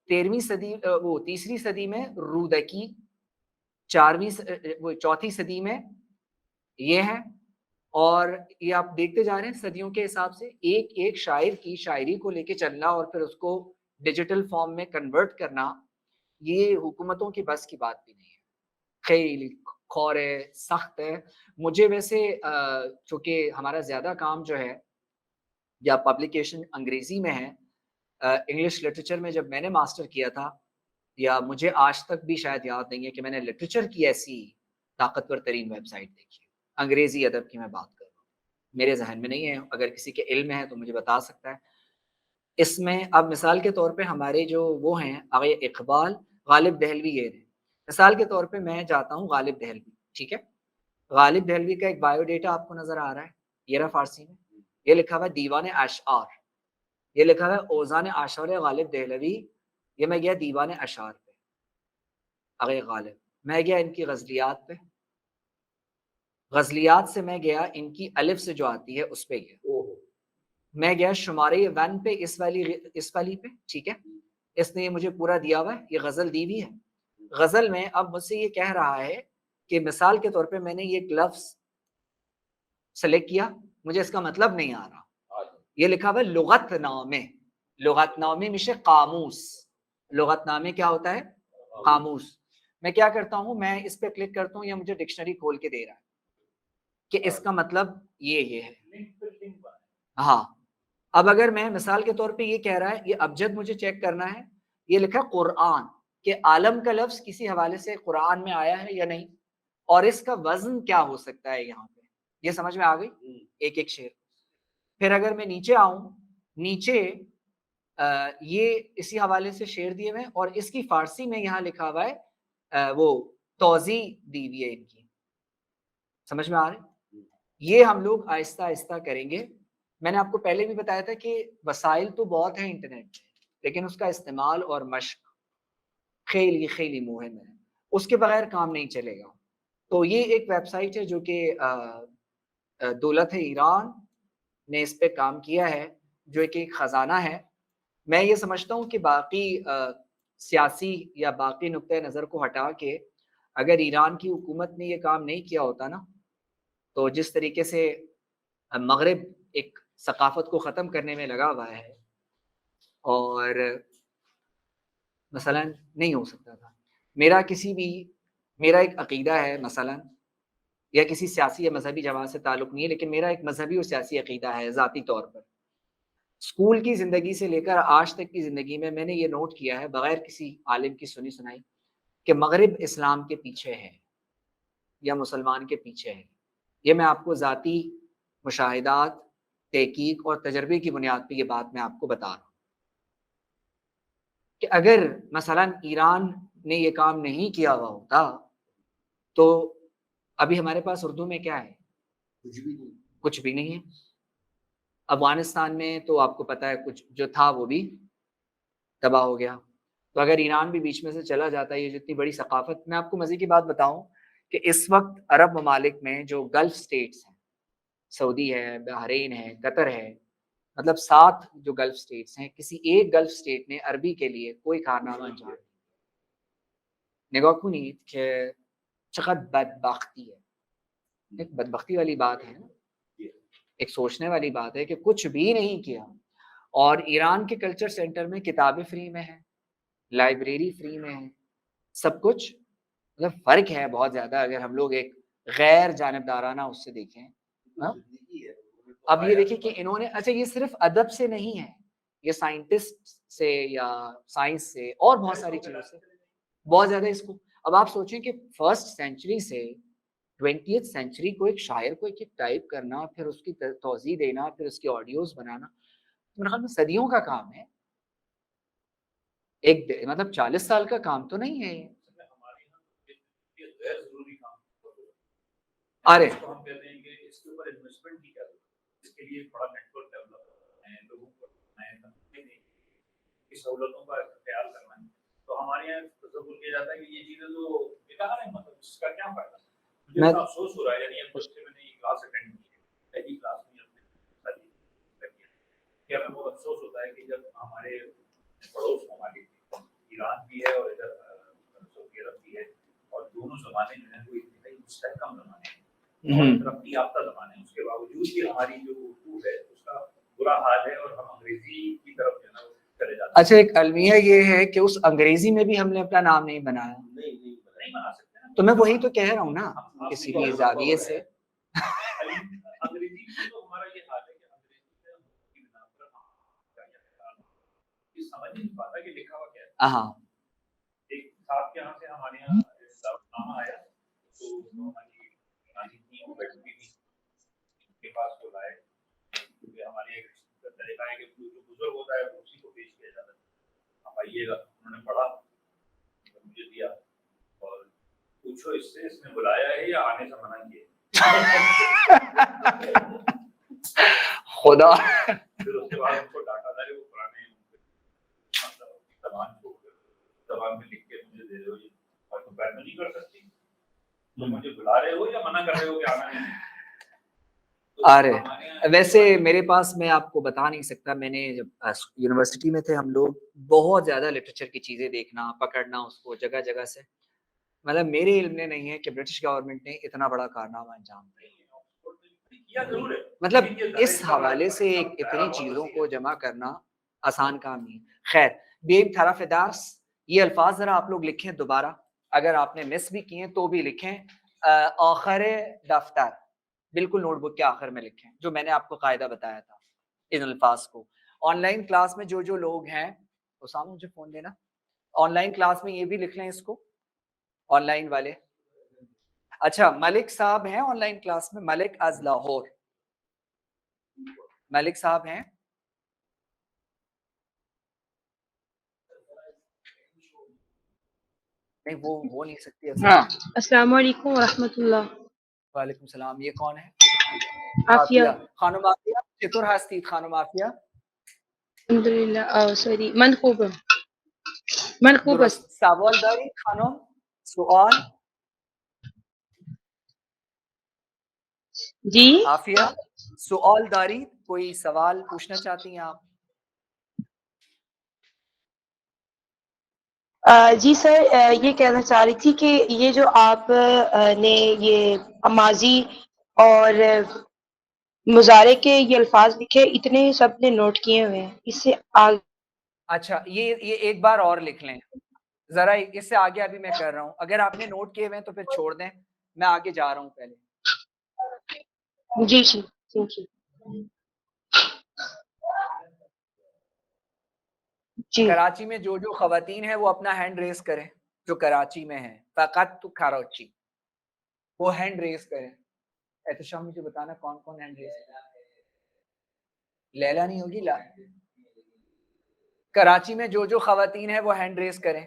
13ویں صدی, وہ 3ری صدی میں رودکی, 4تھی صدی میں یہ ہے. اور یہ آپ دیکھتے جا رہے ہیں صدیوں کے حساب سے ایک شاعر کی شاعری کو لے کے چلنا اور پھر اس کو ڈیجیٹل فارم میں کنورٹ کرنا, یہ حکومتوں کی بس کی بات بھی نہیں ہے. خیلی خور ہے, سخت ہے. مجھے ویسے چونکہ ہمارا زیادہ کام جو ہے یا پبلیکیشن انگریزی میں ہے, انگلش لٹریچر میں جب میں نے ماسٹر کیا تھا, یا مجھے آج تک بھی شاید یاد نہیں ہے کہ میں نے لٹریچر کی ایسی طاقتور ترین ویب سائٹ دیکھی. انگریزی ادب کی میں بات کر رہا ہوں, میرے ذہن میں نہیں ہے, اگر کسی کے علم ہے تو مجھے بتا سکتا ہے. اس میں اب مثال کے طور پہ ہمارے جو وہ ہیں آغا اقبال, غالب دہلوی, یہ ہیں. مثال کے طور پہ میں جاتا ہوں غالب دہلوی, ٹھیک ہے, غالب دہلوی کا ایک بایو ڈیٹا آپ کو نظر آ رہا ہے, یہ رہا فارسی میں, یہ لکھا ہوا ہے دیوان اشعار, یہ لکھا ہوا ہے اوزان اشعار غالب دہلوی. یہ میں گیا دیوان اشعار پہ, آغا غالب, میں گیا ان کی غزلیات پہ, غزلیات سے میں گیا ان کی الف سے جو آتی ہے اس پہ گیا, میں گیا شمارے 1 پہ, اس والی پہ, ٹھیک ہے. اس نے یہ مجھے پورا دیا ہوا ہے, یہ غزل دی ہوئی ہے. غزل میں اب مجھ سے یہ کہہ رہا ہے کہ مثال کے طور پہ میں نے یہ ایک لفظ سلیکٹ کیا, مجھے اس کا مطلب نہیں آ رہا. یہ لکھا ہوا ہے لغت نامے. لغت نامے میشے قاموس. لغت نامے کیا ہوتا ہے؟ قاموس. میں کیا کرتا ہوں, میں اس پہ کلک کرتا ہوں, یہ مجھے ڈکشنری کھول کے دے رہا ہے کہ اس کا مطلب یہ ہے. ہاں, اب اگر میں مثال کے طور پہ یہ کہہ رہا ہے, یہ ابجد مجھے چیک کرنا ہے, یہ لکھا قرآن, کہ عالم کا لفظ کسی حوالے سے قرآن میں آیا ہے یا نہیں, اور اس کا وزن کیا ہو سکتا ہے یہاں پہ. یہ سمجھ میں آ گئی ایک شعر. پھر اگر میں نیچے آؤں, نیچے یہ اسی حوالے سے شعر دیے ہوئے, اور اس کی فارسی میں یہاں لکھا ہوا ہے وہ توضیح دی ہوئی ہے ان کی. سمجھ میں آ رہے؟ یہ ہم لوگ آہستہ آہستہ کریں گے. میں نے آپ کو پہلے بھی بتایا تھا کہ وسائل تو بہت ہیں انٹرنیٹ میں, لیکن اس کا استعمال اور مشق خیلی مہم ہے, اس کے بغیر کام نہیں چلے گا. تو یہ ایک ویب سائٹ ہے جو کہ دولت ایران نے اس پہ کام کیا ہے, جو ایک خزانہ ہے. میں یہ سمجھتا ہوں کہ باقی سیاسی یا باقی نقطۂ نظر کو ہٹا کے اگر ایران کی حکومت نے یہ کام نہیں کیا ہوتا نا, تو جس طریقے سے مغرب ایک ثقافت کو ختم کرنے میں لگا ہوا ہے, اور مثلا نہیں ہو سکتا تھا. میرا ایک عقیدہ ہے مثلا, یا کسی سیاسی یا مذہبی جماعت سے تعلق نہیں ہے, لیکن میرا ایک مذہبی اور سیاسی عقیدہ ہے ذاتی طور پر. اسکول کی زندگی سے لے کر آج تک کی زندگی میں میں نے یہ نوٹ کیا ہے, بغیر کسی عالم کی سنی سنائی, کہ مغرب اسلام کے پیچھے ہے یا مسلمان کے پیچھے ہے. یہ میں آپ کو ذاتی مشاہدات, تحقیق اور تجربے کی بنیاد پہ یہ بات میں آپ کو بتا رہا ہوں کہ اگر مثلا ایران نے یہ کام نہیں کیا ہوا ہوتا تو ابھی ہمارے پاس اردو میں کیا ہے؟ کچھ بھی نہیں ہے. افغانستان میں تو آپ کو پتا ہے کچھ جو تھا وہ بھی تباہ ہو گیا. تو اگر ایران بھی بیچ میں سے چلا جاتا ہے, یہ جتنی بڑی ثقافت. میں آپ کو مزے کی بات بتاؤں کہ اس وقت عرب ممالک میں جو گلف سٹیٹس ہیں, سعودی ہے, بحرین ہے, قطر ہے, مطلب 7 جو گلف اسٹیٹس ہیں کسی ایک گلف اسٹیٹ نے عربی کے لیے کوئی کارنامہ انجام نہیں. نگاه کنید که چقدر بدبختی ہے. ایک بدبختی والی بات ہے, ایک سوچنے والی بات ہے کہ کچھ بھی نہیں کیا اور ایران کے کلچر سینٹر میں کتابیں فری میں ہیں, لائبریری فری میں ہے, سب کچھ. مطلب فرق ہے بہت زیادہ اگر ہم لوگ ایک غیر جانبدارانہ اس سے دیکھیں. اب یہ دیکھیں کہ انہوں نے, اچھا یہ صرف ادب سے نہیں ہے, یہ سائنٹسٹ سے یا سائنس سے اور بہت ساری چیزوں سے بہت زیادہ اس کو. اب آپ سوچیں کہ فرسٹ سینچری سے 20th سینچری کو ایک شاعر کو ایک ٹائپ کرنا, پھر اس کی توضیح دینا, پھر اس کی آڈیوز بنانا, میرے خیال میں صدیوں کا کام ہے. ایک مطلب 40 سال کا کام تو نہیں ہے یہ. ارے ہم کہتے ہیں کہ اس کے اوپر انویسٹمنٹ کی کیا ضرورت ہے, اس کے لیے بڑا نیٹ ورک ڈیولپ کرنا ہے, لوگوں کو کی سہولتوں کا خیال کرنا ہے. تو ہمارے یہاں تصور کیا جاتا ہے کہ یہ چیزیں تو بیکار ہیں, مطلب اس کا کیا فائدہ. مجھے افسوس ہو رہا ہے, یعنی اب بچے میں نے یہ کلاس اٹینڈ کی ہے, پہلی کلاس میں اپنے کہ ہمیں بہت افسوس ہوتا ہے کہ جب ہمارے پڑوس ممالک ایران بھی ہے اور ادھر سعودی عرب بھی ہے, اور دونوں زمانے جو ہیں وہ اتنے مستحکم زمانے ہیں, ترقی یافتہ زمانے ہیں, اس کے باوجود بھی ہماری جو اردو ہے اس کا برا حال ہے اور ہم انگریزی کی طرف جو ہے نا چلے جاتے ہیں. اچھا ایک المیہ یہ ہے کہ اس انگریزی میں بھی ہم نے اپنا نام نہیں بنایا. نہیں بنا سکتے, تو میں وہی تو کہہ رہا ہوں نا کسی بھی زاویے سے. انگریزی میں تو ہمارا یہ حال ہے کہ انگریزی میں سمجھ نہیں پاتا کہ لکھا ہوا کیا ہے. ہاں ایک صاحب کے یہاں سے ہمارے یہاں نامہ آیا تو ہماری ٹیم بیٹھی تھی کے پاس کو لائے, کیونکہ ہمارے ایک طریقہ ہے کہ جو بزرگ ہوتا ہے اسی کو پیش کیا جاتا ہے. آپ آئیے گا, انہوں نے پڑھا, مجھے دیا اور پوچھو اس سے, اس نے بلایا ہے یا آنے سے منع کیا. خدا پھر اس کے بعد ان کو ڈاٹا تھا وہ پرانے زبان میں لکھ کے مجھے دے دو, اور تم بیان نہیں کر سکتی, تو مجھے بلا رہے ہو یا منع کر رہے ہو کہ آنا نہیں. ارے ویسے میرے پاس, میں آپ کو بتا نہیں سکتا, میں نے جب یونیورسٹی میں تھے ہم لوگ بہت زیادہ لٹریچر کی چیزیں دیکھنا پکڑنا اس کو جگہ جگہ سے, مطلب میرے علم میں نہیں ہے کہ برٹش گورنمنٹ نے اتنا بڑا کارنامہ انجام دیا. مطلب اس حوالے سے اتنی چیزوں کو جمع کرنا آسان کام نہیں. خیر بیم طرف درس, یہ الفاظ ذرا آپ لوگ لکھیں دوبارہ, اگر آپ نے مس بھی کیے تو بھی لکھیں. آخر دفتر بالکل نوٹ بک کے آخر میں لکھیں, جو میں نے آپ کو قاعدہ بتایا تھا ان الفاظ کو. آن لائن کلاس میں جو لوگ ہیں, اسامہ مجھے فون دینا, آن لائن کلاس میں یہ بھی لکھ لیں اس کو, آن لائن والے. اچھا ملک صاحب ہیں آن لائن کلاس میں, ملک از لاہور, ملک صاحب ہیں. نہیں وہ ہو نہیں سکتی. السلام علیکم ورحمۃ اللہ. وعلیکم السلام. یہ کون ہے؟ عافیہ. خانم عافیہ چطور هستید خانم عافیہ؟ الحمدللہ. سوری من خوبم. من خوب است. درست. سوال دارید خانم؟ سوال؟ جی عافیہ سوال دارید, کوئی سوال پوچھنا چاہتی ہیں آپ؟ جی سر, یہ کہنا چاہ رہی تھی کہ یہ جو آپ نے یہ ماضی اور مضارع کے یہ الفاظ لکھے, اتنے سب نے نوٹ کیے ہوئے ہیں, اس سے آگے. اچھا یہ ایک بار اور لکھ لیں ذرا, اس سے آگے ابھی میں کر رہا ہوں. اگر آپ نے نوٹ کیے ہوئے ہیں تو پھر چھوڑ دیں, میں آگے جا رہا ہوں پہلے. جی جی تھینک یو. جی کراچی میں جو خواتین ہیں وہ اپنا ہینڈ ریز کریں, جو کراچی میں ہیں, فقط تو کراچی, وہ ہینڈ ریز کریں. احتشام مجھے بتانا کون کون ہینڈ ریز کریں. لیلا نہیں ہوگی, لا. کراچی میں جو خواتین ہیں وہ ہینڈ ریز کریں.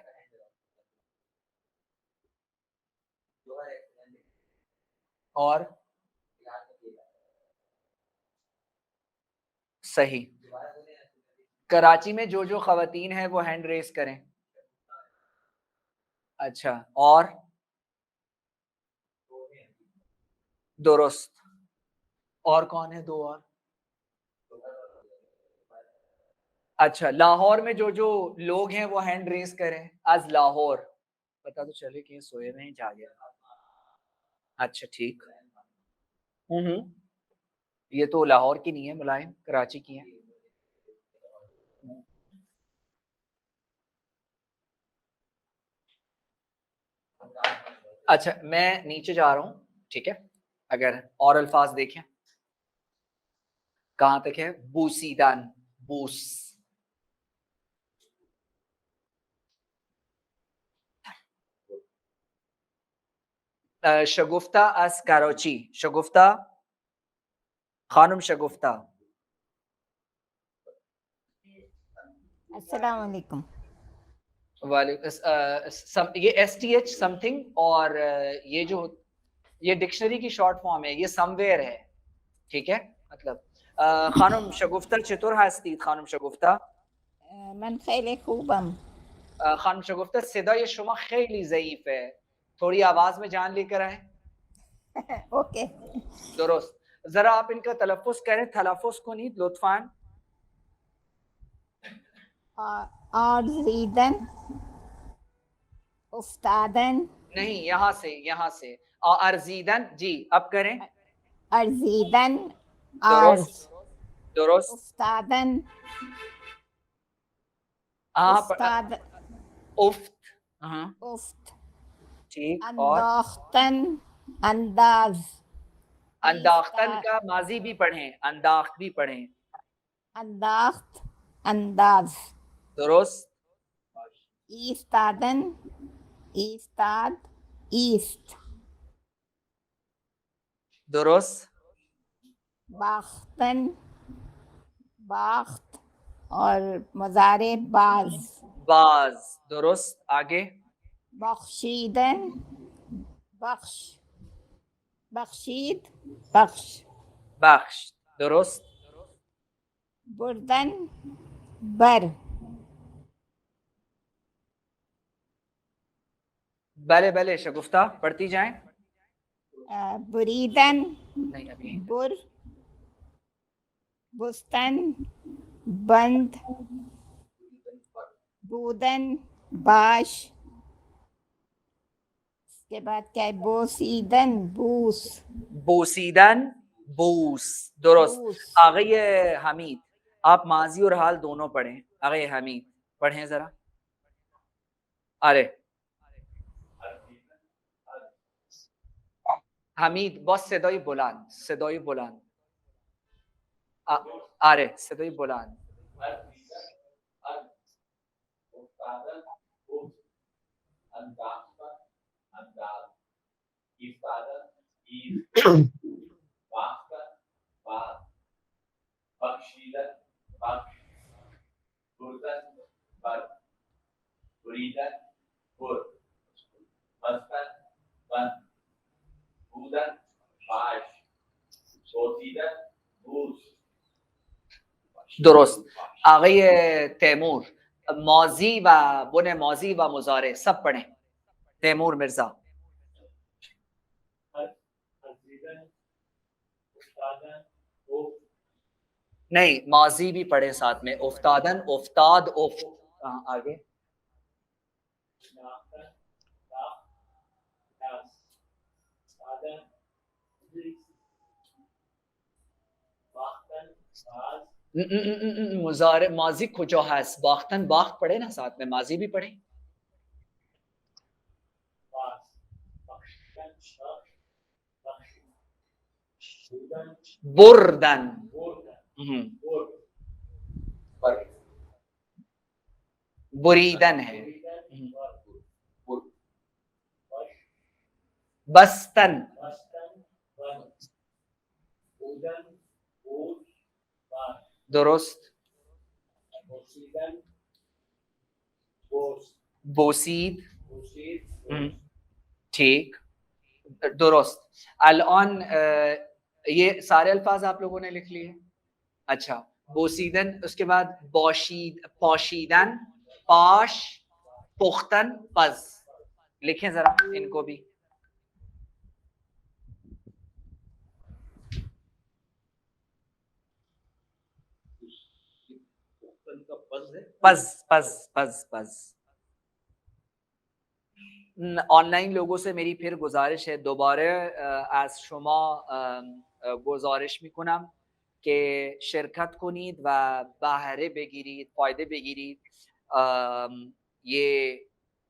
اور صحیح, کراچی میں جو خواتین ہیں وہ ہینڈ ریز کریں. اچھا اور درست. اور کون ہے؟ دو اور. اچھا لاہور میں جو جو لوگ ہیں وہ ہینڈ ریز کریں. از لاہور پتا تو چلے کہ سوئے میں ہی جاگے. اچھا ٹھیک. یہ تو لاہور کی نہیں ہے ملائم, کراچی کی ہے. اچھا میں نیچے جا رہا ہوں, ٹھیک ہے. اگر اور الفاظ دیکھیں کہاں تک ہے. بوسیدن, بوس. شگفتہ از کراچی. شگفتہ, خانم شگفتہ. السلام علیکم. یہ S T H something اور یہ جو یہ ڈکشنری کی شارٹ فارم ہے, یہ سم ویئر ہے, ٹھیک ہے. مطلب خانم شگفتہ چطور هستید خانم شگفتہ؟ من خیلی خوبم. خانم شگفتہ صدای شما خیلی ضعیفه, تھوڑی آواز میں جان لے کر آئیں. اوکے. درست. ذرا آپ ان کا تلفظ کریں, تلفظ کنید لطفاً. آرزیدن, افتادن. نہیں, یہاں سے ارزیدن. جی اب کریں. ارزیدن, درست درست. افتادن, استاد, افت. افت. ٹھیک. اور انداختن, انداز. انداختن کا ماضی بھی پڑھیں, انداخت بھی پڑھیں. انداخت, انداز. درست. ایستادن, ایستاد, ایست. درست. باختن, باخت اور مضارع باز. باز. درست. آگے. بخشیدن, بخش, بخشید, بخش. بخش. درست. بردن, بر. بلے بلے شگفتہ پڑھتی جائیں. بریدن, نہیں ابھی. بر. بستن, بند. بودن, باش. اس کے بعد کیا ہے؟ بوسیدن, بوس. بوسیدن, بوس. درست. آگئی حمید, آپ ماضی اور حال دونوں پڑھیں. آگئی حمید پڑھیں ذرا. ارے حمید بس صدای بلند, صدای بلند. آره صدای بلند. درست. آقای تیمور ماضی و بن ماضی و مضارع سب پڑھیں. تیمور مرزا. نہیں ماضی بھی پڑھیں ساتھ میں. افتادن, افتاد, افت. آگے. مضارع ماضی کجا هست؟ باختن باخت پڑھے نا ساتھ میں, ماضی بھی پڑھیں. بردن, بریدن ہے. بستن. درست. بوسید. ٹھیک. درست. الان یہ سارے الفاظ آپ لوگوں نے لکھ لیے. اچھا بوسیدن, اس کے بعد باشید, پاشیدن, پاش, پختن, پز. لکھیں ذرا ان کو بھی. پز آنلاین لوگو سے میری پھر گزارش ہے دوباره از شما گزارش میکنم که شرکت کنید و بهره بگیرید، فایده بگیرید، یہ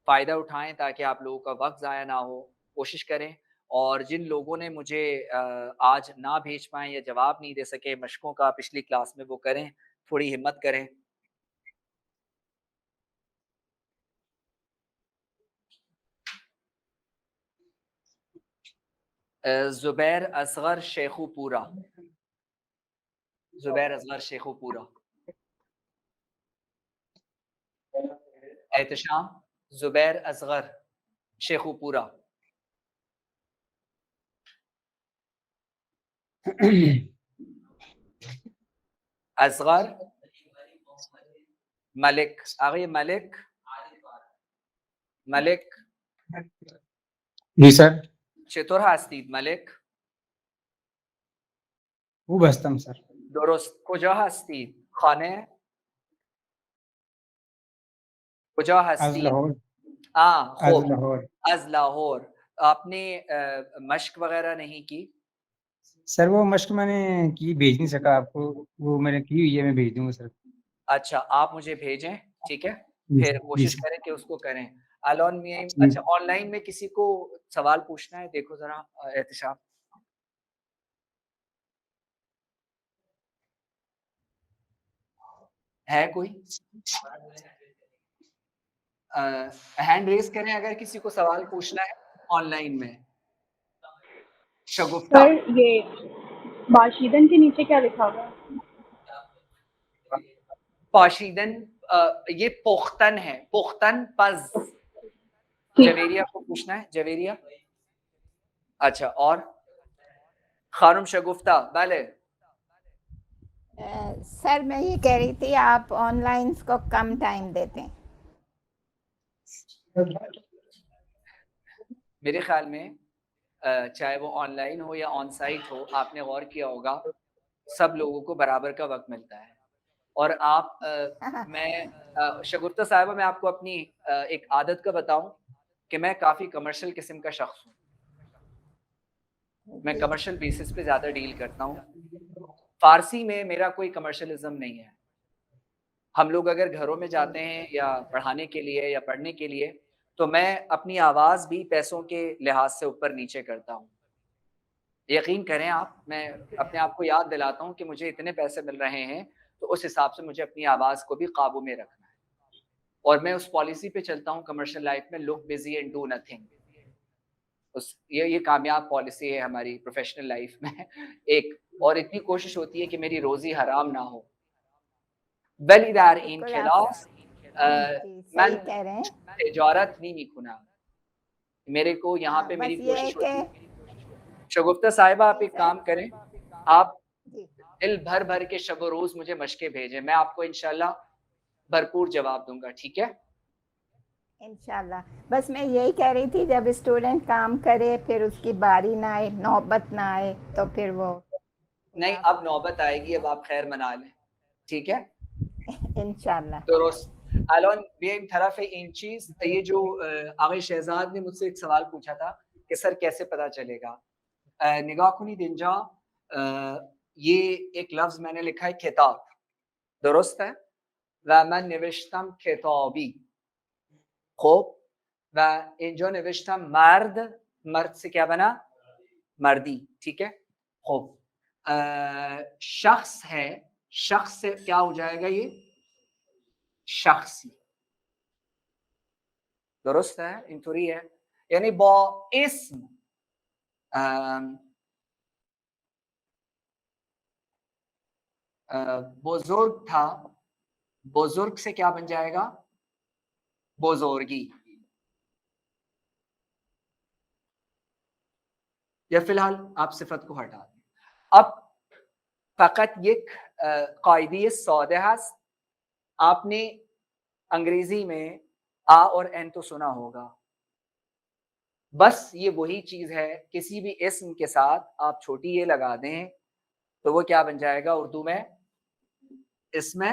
فائدہ اٹھائیں تاکہ آپ لوگوں کا وقت ضائع نہ ہو. کوشش کریں. اور جن لوگوں نے مجھے آج نہ بھیج پائیں یا جواب نہیں دے سکے مشقوں کا پچھلی کلاس میں، وہ کریں، تھوڑی ہمت کریں. زبیر اصغر شیخو پورا، زبیر اصغر شیخو پورا. احتشام زبیر اصغر شیخو پورا. اصغر ملک. آقای ملک، ملک جی سر. چطور هستید ملک؟ خوب هستم سر. درست. کجا هستید؟ خانه؟ کجا از هستید؟ لاهور. خوب. از لاهور. از لاہور. آپ نے مشق وغیرہ نہیں کی؟ سر وہ مشق میں نے کی، بھیج نہیں سکا آپ کو، وہ میں نے کی ہوئی ہے، میں بھیج دوں گا سر. اچھا آپ مجھے بھیجیں، ٹھیک ہے، جی پھر سر. کوشش کریں کہ اس کو کریں. الان میں اچھا آن لائن میں کسی کو سوال پوچھنا ہے؟ دیکھو ذرا احتشام. ہے کوئی؟ ہینڈ ریز کریں اگر کسی کو سوال پوچھنا ہے آن لائن میں. شگفتہ سر یہ باشیدن کے نیچے کیا لکھا ہوا ہے؟ پاشیدن یہ پختن ہے، پختن پز. جویریہ کو پوچھنا ہے؟ جویریہ. اچھا اور خانم شگفتہ. بلے سر میں یہ کہہ رہی تھی آپ آن لائن کو کم ٹائم دیتے ہیں. میرے خیال میں چاہے وہ آن لائن ہو یا آن سائٹ ہو، آپ نے غور کیا ہوگا سب لوگوں کو برابر کا وقت ملتا ہے. اور آپ میں شگفتہ صاحبہ میں آپ کو اپنی ایک عادت کا بتاؤں کہ میں کافی کمرشل قسم کا شخص ہوں. میں کمرشل بیسس پہ زیادہ ڈیل کرتا ہوں. فارسی میں میرا کوئی کمرشلزم نہیں ہے. ہم لوگ اگر گھروں میں جاتے ہیں یا پڑھانے کے لیے یا پڑھنے کے لیے تو میں اپنی آواز بھی پیسوں کے لحاظ سے اوپر نیچے کرتا ہوں. یقین کریں آپ، میں اپنے آپ کو یاد دلاتا ہوں کہ مجھے اتنے پیسے مل رہے ہیں تو اس حساب سے مجھے اپنی آواز کو بھی قابو میں رکھنا ہے. اور میں اس پالیسی پہ چلتا ہوں کمرشل لائف میں، لک بزی اینڈ ڈو نتھنگ. یہ کامیاب پالیسی ہے ہماری پروفیشنل لائف میں ایک. اور اتنی کوشش ہوتی ہے کہ میری روزی حرام نہ ہو. ولی در این کلاس من تجارت نہیں میکنم. میرے کو یہاں پہ میری کوشش ہوتی ہے. شگفتہ صاحبہ آپ ایک کام کریں، آپ دل بھر بھر کے شب و روز مجھے مشقیں بھیجیں، میں آپ کو انشاءاللہ بھرپور جواب دوں گا. ٹھیک ہے انشاءاللہ. بس میں یہی کہہ رہی تھی جب اسٹوڈنٹ کام کرے پھر اس کی باری نہ آئے، نوبت نہ آئے تو پھر وہ نہیں، اب نوبت آئے گی، اب آپ خیر منا لیں. ٹھیک ہے انشاءاللہ. درست. الان بیایم طرف این چیز. یہ جو آقای شہزاد نے مجھ سے ایک سوال پوچھا تھا کہ سر کیسے پتا چلے گا. نگاہ کنید اینجا یہ ایک لفظ میں نے لکھا ہے کتاب، درست ہے، و من نوشتم کتابی. خوب. و اینجا نوشتم مرد، مرد سے کیا بنا؟ مردی. ٹھیک ہے خوب. شخص ہے، شخص سے کیا ہو جائے گا؟ یہ شخصی. درست ہے، اینطوری ہے. یعنی با اسم بزرگ تھا، بزرگ سے کیا بن جائے گا؟ بزرگی. یا فی الحال آپ صفت کو ہٹا دیں. اب فقط یک قاعده ساده هست. آپ نے انگریزی میں آ اور این تو سنا ہوگا. بس یہ وہی چیز ہے، کسی بھی اسم کے ساتھ آپ چھوٹی یہ لگا دیں تو وہ کیا بن جائے گا اردو میں؟ اس میں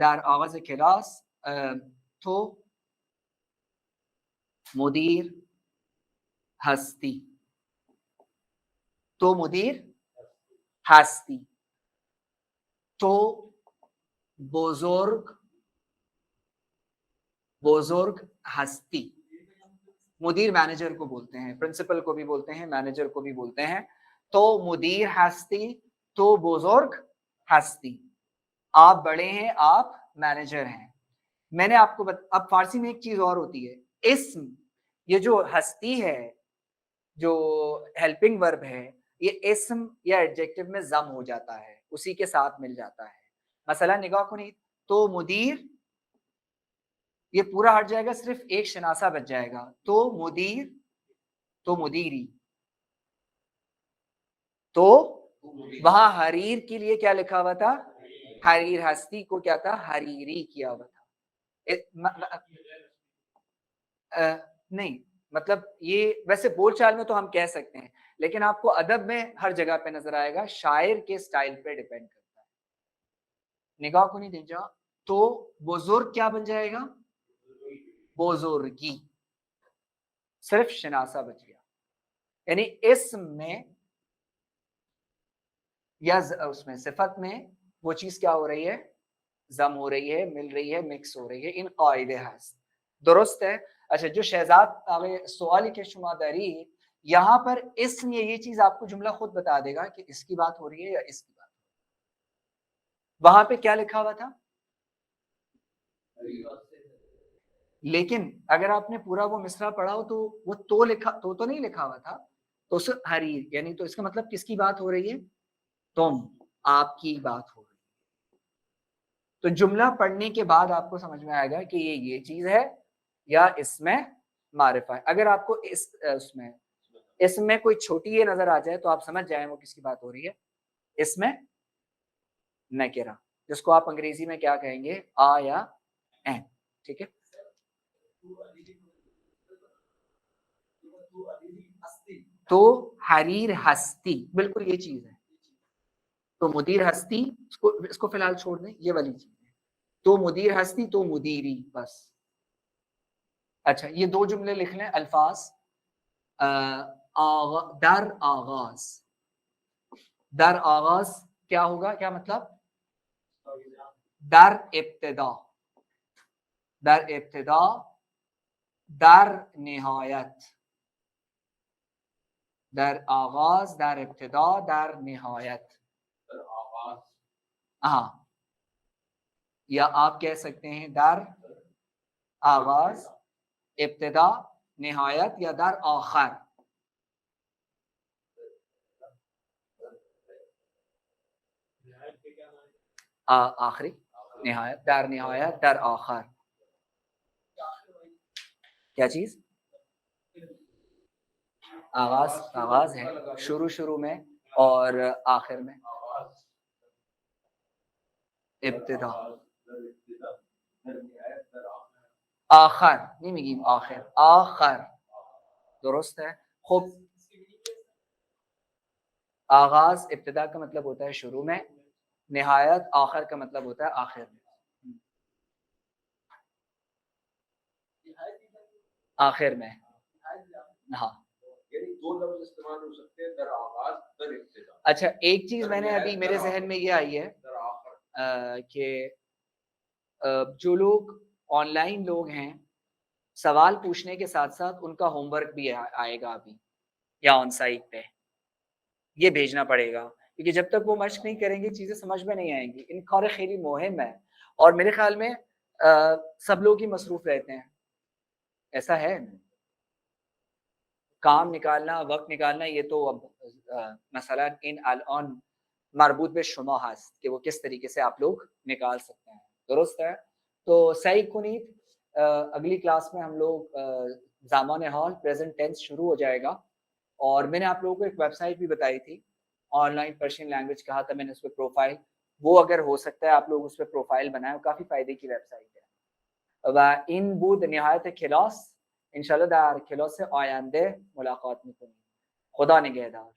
در آغاز کلاس تو مدیر هستی، تو مدیر هستی، تو بزرگ ہستی. مدیر مینیجر کو بولتے ہیں، پرنسپل کو بھی بولتے ہیں، مینیجر کو بھی بولتے ہیں. تو مدیر ہستی، تو بزرگ ہستی، آپ بڑے ہیں، آپ مینیجر ہیں. میں نے آپ کو اب فارسی میں ایک چیز اور ہوتی ہے، اسم، یہ جو ہستی ہے، جو ہیلپنگ ورب ہے، یہ اسم یا ایڈجیکٹو میں ضم ہو جاتا ہے، اسی کے ساتھ مل جاتا ہے. مثلا نگاہ کنید، تو مدیر، یہ پورا ہٹ جائے گا، صرف ایک شناسہ بچ جائے گا. تو مدیر، تو مدیری. تو وہاں حریر کے لیے کیا لکھا ہوا تھا؟ حریر. ہستی کو کیا تھا؟ حریری کیا ہوا تھا. نہیں مطلب یہ ویسے بول چال میں تو ہم کہہ سکتے ہیں، لیکن آپ کو ادب میں ہر جگہ پہ نظر آئے گا، شاعر کے سٹائل پہ ڈیپینڈ کرتا ہے. نگاہ کو نہیں دیجا، تو بزرگ کیا بن جائے گا؟ بزرگی. صرف شناسہ بچ گیا، یعنی اسم میں یا اس میں صفت میں وہ چیز کیا ہو رہی ہے؟ ضم ہو رہی ہے، مل رہی ہے، مکس ہو رہی ہے. ان قاعدے ہست درست ہے. اچھا، جو شہزاد آگے سوالی کے شما داری، یہاں پر اسم یہ چیز آپ کو جملہ خود بتا دے گا کہ اس کی بات ہو رہی ہے یا اس کی بات. وہاں پہ کیا لکھا ہوا تھا؟ لیکن اگر آپ نے پورا وہ مصرع پڑھا ہو تو وہ تو لکھا تو نہیں لکھا ہوا تھا. تو حریر، یعنی تو اس کا مطلب کس کی بات ہو رہی ہے؟ تم، آپ کی بات ہو رہی ہے. تو جملہ پڑھنے کے بعد آپ کو سمجھ میں آئے گا کہ یہ چیز ہے یا اس میں معرفہ ہے. اگر آپ کو اس میں کوئی چھوٹی یہ نظر آ جائے تو آپ سمجھ جائیں وہ کس کی بات ہو رہی ہے. اس میں نکرہ، جس کو آپ انگریزی میں کیا کہیں گے؟ آ یا این. ٹھیک ہے. تو حریر ہستی، بالکل یہ چیز ہے. تو مدیر ہستی، اس کو فی الحال چھوڑ دیں، یہ والی چیز ہے. تو مدیر ہستی، تو مدیری، بس. اچھا، یہ دو جملے لکھ لیں. الفاظ در آغاز. در آغاز کیا ہوگا؟ کیا مطلب؟ در ابتدا، در ابتدا، در نہایت. در آغاز، در ابتدا، در نہایت. ہاں، یا آپ کہہ سکتے ہیں در آغاز، ابتدا، نہایت، یا در آخر. آخری، نہایت، در نہایت، در آخر. کیا چیز؟ آغاز ہے شروع میں، اور آخر میں ابتدا. آخر نہیں میگیم آخر آخر درست ہے. خب آغاز ابتدا کا مطلب ہوتا ہے شروع میں, نہایت آخر کا مطلب ہوتا ہے آخر میں. آخر میں ہاں. یعنی دو لفظ استعمال ہو سکتے ہیں, در آغاز در ابتدا. اچھا ایک چیز میں نے ابھی میرے ذہن میں یہ آئی ہے کہ جو لوگ آن لائن لوگ ہیں, سوال پوچھنے کے ساتھ ساتھ ان کا ہوم ورک بھی آئے گا ابھی یا آن سائٹ پہ, یہ بھیجنا پڑے گا, کیونکہ جب تک وہ مشق نہیں کریں گے چیزیں سمجھ میں نہیں آئیں گی. ان خور خیری مہم ہے اور میرے خیال میں سب لوگ ہی مصروف رہتے ہیں, ایسا ہے کام نکالنا وقت نکالنا, یہ تو اب مثلا ان الان مربوط به شما هست کہ وہ کس طریقے سے آپ لوگ نکال سکتے ہیں. درست ہے. تو سعی کنید, اگلی کلاس میں ہم لوگ زمان حال پریزنٹ ٹینس شروع ہو جائے گا, اور میں نے آپ لوگوں کو ایک ویب سائٹ بھی بتائی تھی آن لائن پرشین لینگویج, کہا تھا میں نے اس پہ پروفائل, وہ اگر ہو سکتا ہے آپ لوگ اس پہ پروفائل بنائیں, کافی فائدے کی ویب سائٹ ہے. و این بود نهایت کلاس, انشاءالله در کلاس آینده ملاقات میکنیم. خدا نگهدار.